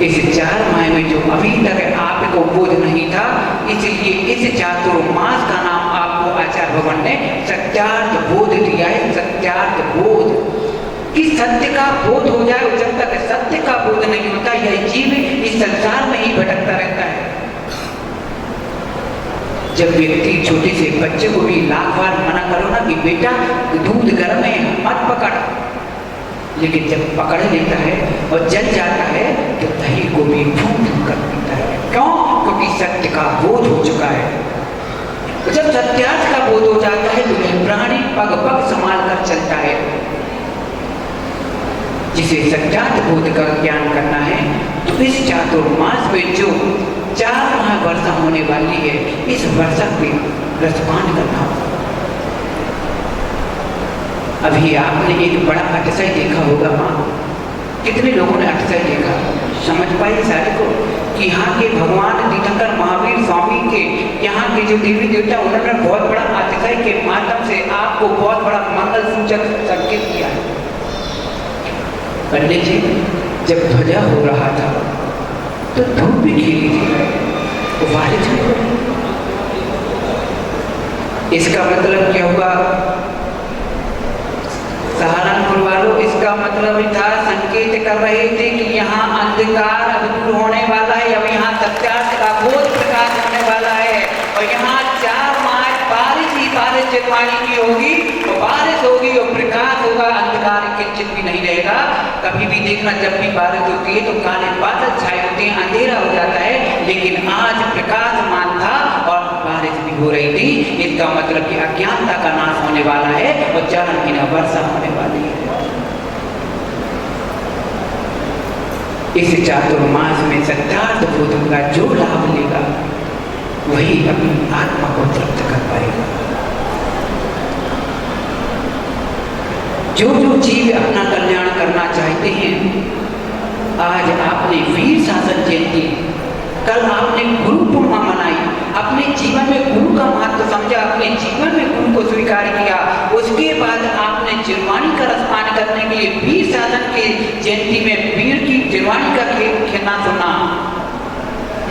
इस 4 माह में जो अभी तक आपको बोध नहीं था, इसलिए इस चातुर्मास का नाम आपको आचार्य भगवान ने सत्यार्थ बोध दिया है। सत्यार्थ बोध कि सत्य का बोध हो जाए, और जब तक सत्य का बोध नहीं होता यह जीव इस संसार में ही भटकता रहता है। जब व्यक्ति छोटे से बच्चे को भी लाख बार मना करो ना कि बेटा दूध गर्म है मत पकड़, लेकिन जब पकड़ लेता है और जल जाता है तो दही को भी फूंक कर पीता है। क्यों? क्योंकि सत्य का बोध हो चुका है। जब सत्यार्थ का बोध हो जाता है तो वह प्राणी पग पग संभाल कर चलता है। जिसे सत्यार्थ बोध का ज्ञान करना है तो इस चातुर्मास में जो 4 माह वर्षा होने वाली है, इस वर्षा पे रसपान करना। अभी आपने एक बड़ा अतिशय देखा होगा माँ, कितने लोगों ने अतिशय देखा? समझ पाई सारे को कि यहाँ के भगवान तीर्थंकर महावीर स्वामी के यहाँ के जो देवी देवता उन्होंने बहुत बड़ा अतिशय के माध्यम से आपको बहुत बड़ा मंगल सूचक संकेत किया है। पंडित जी जब ध्वजा हो रहा था तो धूप भी खिली थी, तो बारिश भी हुई। इसका मतलब क्या हुआ सहारनपुर वालों? इसका मतलब था संकेत कर रहे थे कि यहाँ अंधकार अब दूर होने वाला है, अब यहाँ सत्यार्थ का बोध प्रकाश होने वाला है और यहाँ 4 माह बारिश ही बारिश जलवाणी की होगी, तो बारिश होगी और प्रकाश होगा, अंधकार किंचित भी नहीं रहेगा। कभी भी देखना जब भी बारिश होती है तो काले बादल छाए होते हैं, अंधेरा हो जाता है, लेकिन आज प्रकाशमान था और बारिश भी हो रही थी। इसका मतलब कि अज्ञानता का नाश होने वाला है और 4 महीना वर्षा होने वाली है। इस चातुर्मास में सत्यार्थ बोध का जो लाभ लेगा वही अपनी आत्मा को तृप्त कर पाएगा। जो जो जीव अपना कल्याण करना चाहते हैं, आज आपने वीर शासन जयंती, कल आपने गुरु पूर्णिमा मनाई, अपने जीवन में गुरु का महत्व समझा, अपने जीवन में गुरु को स्वीकार किया, उसके बाद आपने जिरवानी का रसपान करने के लिए वीर शासन के जयंती में वीर की जिरवानी का खेल खेलना सुना।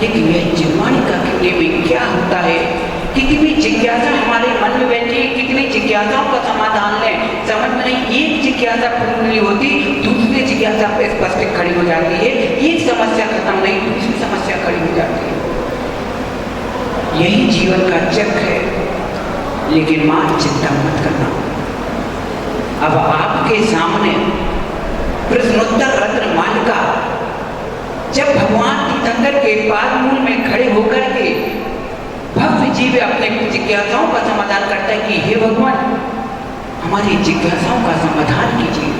लेकिन यह जिरवानी का खेलने में क्या होता है? कितनी जिज्ञासा हमारे मन में बैठी है, कितनी जिज्ञासाओं का समाधान लें, समझ में नहीं। एक जिज्ञासा पूर्ण नहीं होती, दूसरी जिज्ञासा पे स्पष्ट खड़ी हो जाती है, एक समस्या खत्म नहीं, दूसरी समस्या खड़ी हो जाती है। यही जीवन का चक्र है। लेकिन मां चिंता मत करना, अब आपके सामने प्रश्नोत्तर रत्न मालिका, जब भगवान तीर्थंकर के पाद मूल में खड़े होकर के भक्त जीव अपने जिज्ञासाओं का समाधान करता है कि हे भगवान हमारी जिज्ञासाओं का समाधान कीजिए।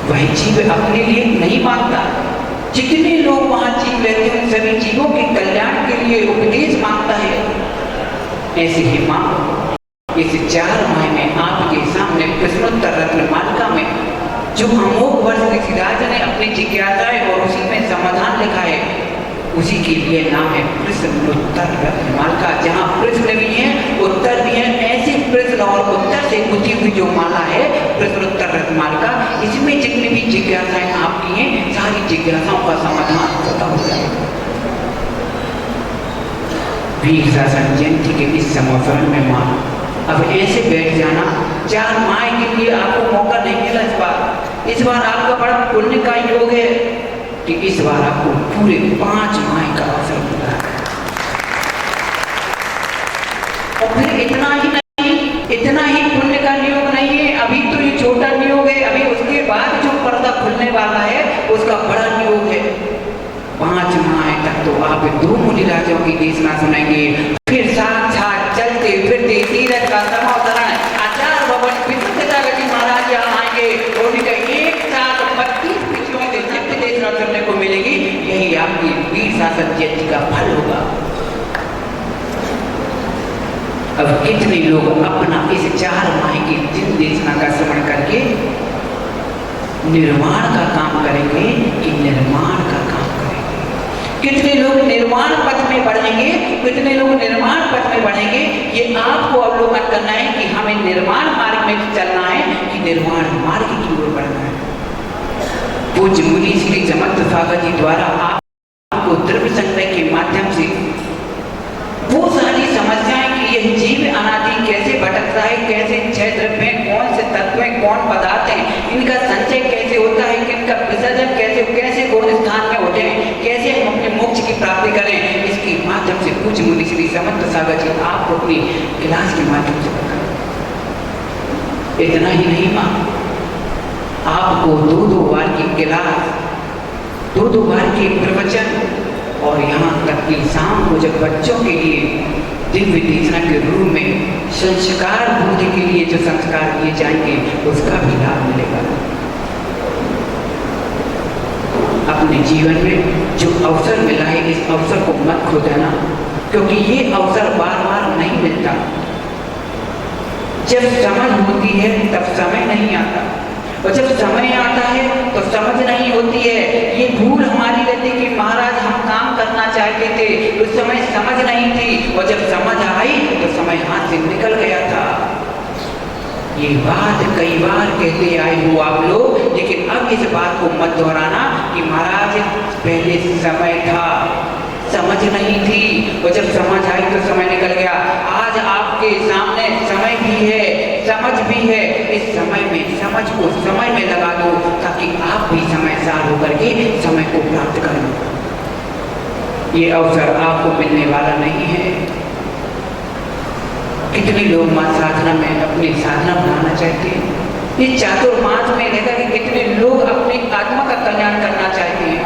वही जीव अपने लिए नहीं मांगता, जितने लोग वहां जीव रहते हैं उन सभी जीवों के कल्याण के लिए उपदेश मांगता है। ऐसे ही मां इस 4 माह में आपके सामने प्रश्नोत्तर रत्न मालिका में जो अमोघ वर्ष ऋषिराज ने अपनी जिज्ञासाएं और उसी में समाधान लिखा है, उसी के लिए नाम है प्रश्नोत्तर रत्न मालिका, जहाँ प्रश्न भी हैं उत्तर भी हैं। ऐसे प्रश्न और उत्तर से गुथी हुई जो माला है प्रश्नोत्तर रत्न मालिका, इसमें जितनी भी जिज्ञासाएं आपकी हैं सारी जिज्ञासाओं का समाधान होता हो जाएगा। वीर शासन जयंती के इस संवत्सर में मां अब ऐसे बैठ जाना, 4 माह के लिए आपको मौका नहीं मिला इस बार आपका बड़ा पुण्य का योग है कि इस बार आपको पूरे 5 माह का अवसर मिला है। और फिर इतना ही पुण्य का नियोग नहीं है, अभी तो ये छोटा नियोग है, अभी उसके बाद जो पर्दा खुलने वाला है उसका बड़ा नियोग है। 5 माह तक तो आप 2 मुनि राजाओं की देशना सुनेंगे, फिर साक्षात चलते फिरते तीरथ का समावतरण आचार्य भवन विद्यागति महाराज यहाँ आएंगे, उनके एक साथ 32 पीढ़ियों से दिव्य देशना सुनने को मिलेगी। यही आपकी वीर शासन जयंती का फल होगा। अब कितने लोग अपना इस 4 माह की दिन देशना का श्रवण करके निर्माण का काम करेंगे कि निर्माण का काम करेंगे? कितने लोग निर्माण पथ में बढ़ेंगे, कितने लोग निर्माण पथ में बढ़ेंगे, ये आपको अवलोकन करना है कि हमें निर्माण मार्ग में चलना है कि निर्माण मार्ग की ओर बढ़ना है। पूज्य मुनि श्री समर्थ सागर जी द्वारा आपको द्रव्य संग्रह के माध्यम से वो सारी समस्याएं कि यह जीव अनादि कैसे भटकता है, कैसे 6 द्रव्य हैं, कौन से तत्व हैं, कौन पदार्थ हैं, इनका संचय कैसे होता है, इनका विसर्जन कैसे कैसे कौन स्थान में होते हैं, कैसे हम अपने मोक्ष की प्राप्ति करें, इसके माध्यम से पूज्य मुनि श्री समर्थ सागर जी आप अपनी क्लास के माध्यम से बताएं। इतना ही नहीं माँ, आपको दो बार की क्लास, दो बार के प्रवचन और यहाँ तक कि शाम को जब बच्चों के लिए दिव्य देशना के रूप में संस्कार बुद्धि के लिए जो संस्कार किए जाएंगे उसका भी लाभ मिलेगा। अपने जीवन में जो अवसर मिला है इस अवसर को मत खो देना, क्योंकि ये अवसर बार बार नहीं मिलता। जब समझ होती है तब समय नहीं आता, और जब समय आता है तो समझ नहीं होती है। ये भूल हमारी रहती कि महाराज हम काम करना चाहते थे, उस समय समझ नहीं थी, और जब समझ आई तो समय हाथ से निकल गया था। ये बात कई बार कहते आए हो आप लोग, लेकिन अब इस बात को मत दोहराना कि महाराज पहले समय था, समझ नहीं थी, और जब समझ आई तो समय निकल गया। आज आपके सामने समय भी है, समझ भी है, इस समय में समझ को समय में लगा दो ताकि आप भी समय सार होकर के समय को प्राप्त करें। ये अवसर आपको मिलने वाला नहीं है। कितने लोग माँ साधना में अपनी साधना बनाना चाहते हैं, ये चातुर्मास में रहकर के कितने लोग अपनी आत्मा का कल्याण करना चाहते हैं।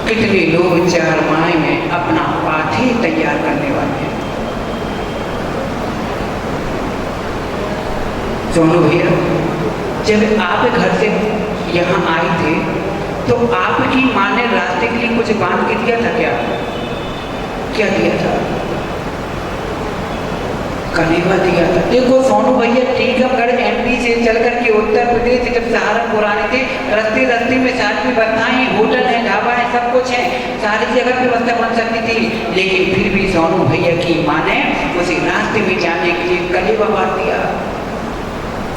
कितने लोग 4 माह में अपना पाठी तैयार करने वाले हैं। सोनू भैया, जब आप घर से यहाँ आए थे तो आपकी माँ ने रास्ते के लिए कुछ बांध के दिया था क्या? क्या दिया था? कलेवा दिया था। देखो सोनू भैया, टीकमगढ़ MP से चल करके उत्तर प्रदेश जब सहारनपुर आने थे, रास्ते में साथ में बताएं होटल है, ढाबा है, सब कुछ है, सारी जगह व्यवस्था बन सकती थी, लेकिन फिर भी सोनू भैया की माँ ने उसे रास्ते में जाने के लिए कलेवा बांध दिया।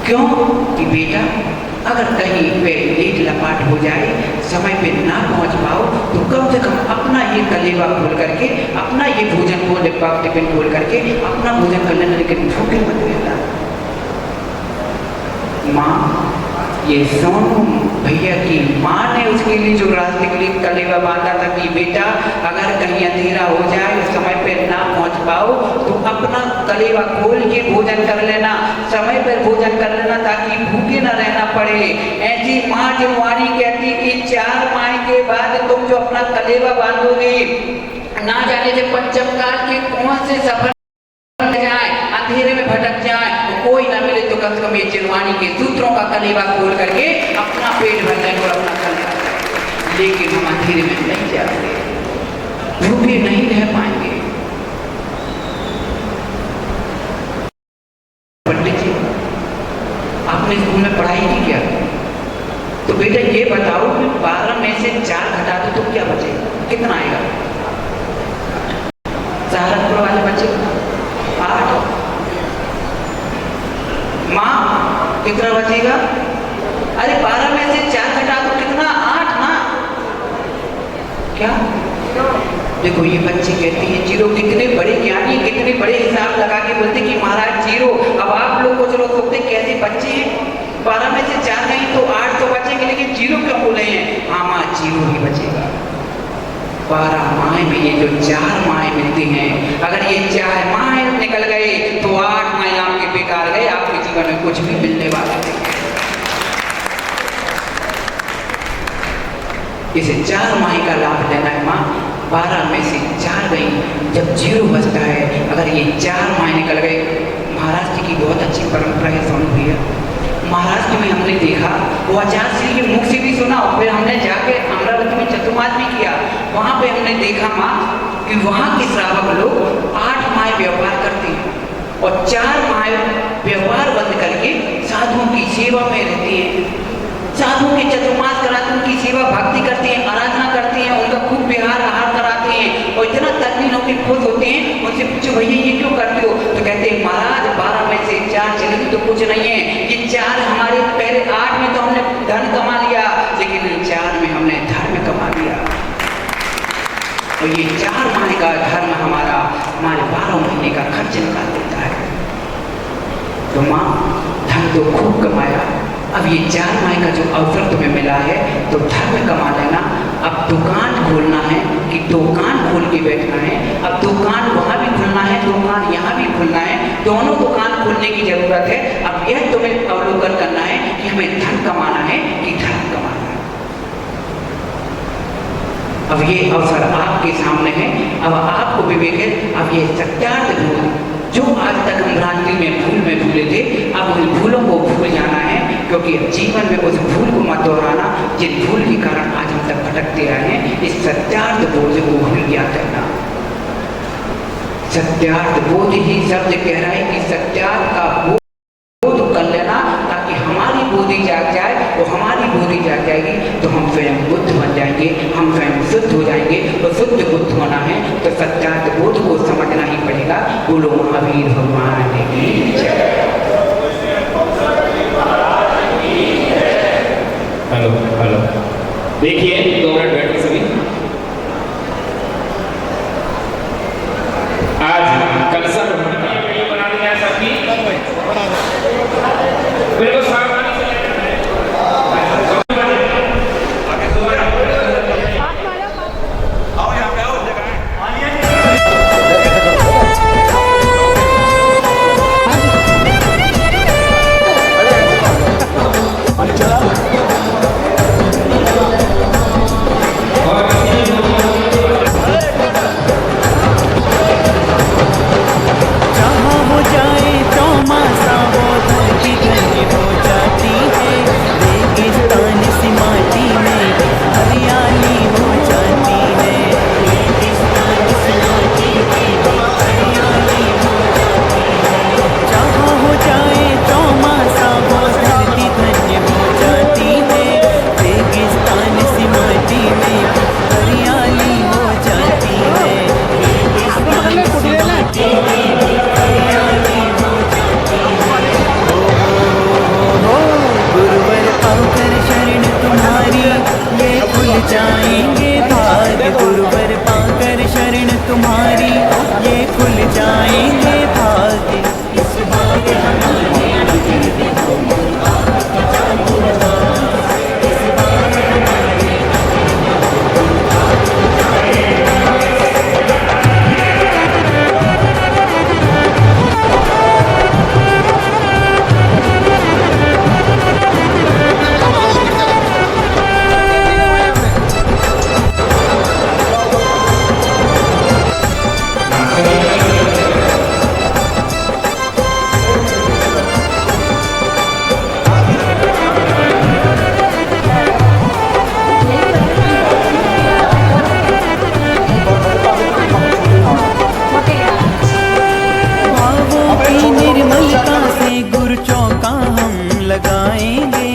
क्यों? कि बेटा अगर कहीं पे लेट लपाट हो जाए, समय पे ना पहुंच पाओ, तो कम से कम अपना ये कलेवा खोल करके, अपना ये भोजन को डिब्बा टिफिन खोल करके अपना भोजन कर लेना, लेकिन भूखे मत रहना। माँ, ये सोनू भैया की माँ ने उसके लिए जो रास्ते के लिए कलेवा बांधा था कि बेटा अगर कहीं अंधेरा हो जाए, समय पे ना पहुंच पाओ, तो अपना कलेवा खोल के भोजन कर लेना, समय पर भोजन कर लेना ताकि भूखे ना रहना पड़े। ऐसी माँ जो वाणी कहती कि 4 माह के बाद तुम जो अपना कलेवा बांधोगे, ना जाने से पंचम काल के कुआं से सफर जाए, अंधेरे में भटक जाए, तो कोई ना मिले तो कम से कम ये चिरवाणी के सूत्रों का कलेवा खोल करके अपना पेट भर जाए और अपना कलेवा। लेकिन हम अंधेरे में नहीं जाते, भूखे नहीं रह पाएंगे। पंडित जी, आपने स्कूल में पढ़ाई की क्या? तो बेटा ये बताओ कि 12 में से 4 घटा दो तो क्या बचेगा, कितना आएगा? सहारनपुर वाले बच्चे 8। माँ, कितना बचेगा? अरे 12 में से 4 घटा दो कितना? 8 ना? क्या? देखो ये बच्चे कहते हैं 0। कितने बड़े ज्ञानी, कितने बड़े हिसाब लगा के बोलते कि महाराज 0। अब आप लोग कुछ लोग सोचते कैसे बच्चे हैं, 12 में से 4 नहीं तो 8 तो बचेंगे, लेकिन 0 क्यों बोले हैं? हाँ माँ, 0 ही बचेगा। 12 माह में ये जो 4 माह मिलते हैं, अगर ये 4 माह निकल गए तो 8 माह आपके बेकार गए, आपके जीवन में कुछ भी मिलने वाला नहीं। इसे 4 माह का लाभ लेना है माँ। 12 में से 4 गई, जब 0 बचता है, अगर ये 4 माह निकल गए। महाराष्ट्र की बहुत अच्छी परंपरा है सोनू भैया। महाराष्ट्र में हमने देखा, वो आचार्य श्री के मुख से भी सुना, और फिर हमने जाके अमरावती में चतुर्मास भी किया। वहाँ पे हमने देखा माँ कि वहाँ के श्रावक लोग 8 माह व्यवहार करते हैं और 4 माह व्यवहार बंद करके साधुओं की सेवा में रहते हैं। साधुओं के चतुर्मास कराते हैं, उनकी सेवा भक्ति करते हैं, आराधना करते हैं, उनका खूब विहार आहार कराते हैं, और इतना तल्लीन होकर खुश होते हैं। उनसे पूछो भैया ये क्यों करते हो? तो कहते हैं महाराज 12 में से 4 चलेगी तो कुछ नहीं है, ये 4 हमारे पहले 8 में तो हमने धन कमा लिया, लेकिन 4 में हमने धर्म कमा लिया। और ये 4 माह का धर्म हमारे 12 महीने का खर्च निकाल देता है। तो माँ, धन तो खूब कमाया, अब ये 4 माह का जो अवसर तुम्हें मिला है तो धर्म कमा लेना। अब दुकान खोलना है कि दुकान खोल के बैठना है। अब दुकान वहाँ भी खुलना है, दुकान यहाँ भी खुलना है, दोनों दुकान खोलने की जरूरत है। अब यह तुम्हें अवलोकन करना है कि हमें धन कमाना है कि धर्म कमाना है। अब ये अवसर आपके सामने है, अब आपको विवेक है। अब ये सत्यार्थ भूल जो आज तक हम भ्रांति में भूले थे, अब उन भूलों को भूल जाना है, क्योंकि जीवन में उस भूल को मत दोहराना जिन भूल के कारण आज हम तक भटकते आए हैं। इस सत्यार्थ बोध को भूल गया करना। सत्यार्थ बोध ही शब्द कह रहा है कि सत्यार्थ का बोध कर लेना, ताकि हमारी बोधि जाग जाए। वो हमारी बोधि जाग जाएगी तो हम स्वयं बुद्ध बन जाएंगे, हम स्वयं शुद्ध हो जाएंगे। तो शुद्ध बुद्ध होना है तो सत्यार्थ बोध को समझना ही पड़ेगा। बोलो महावीर भगवान की जय। हेलो हेलो, देखिए 2 मिनट बैठो सभी। आज कलसा वीडियो बना दिया है सबकी, बिल्कुल सावधानी से जहाँ हो जाए तो मासा वो धरती धन्य हो जाती है। रेगिस्तान सी माटी में हरियाली हो जाती है। रेगिस्तान सी माटी में हरियाली हो जाती है। जहाँ हो जाए तो मासा वो धरती धन्य हो जाती है। रेगिस्तान सी माटी में हरियाली हो जाती है। रेगिस्तान सी माटी में गुरुवर पाकर शरण तुम्हारी ये खुल जाएंगे भाग। गुरुवर पाकर शरण तुम्हारी ये खुल जाएंगे भाग। इस भाग हमारे भावों की निर्मलता से गुरु चौका हम लगाएंगे।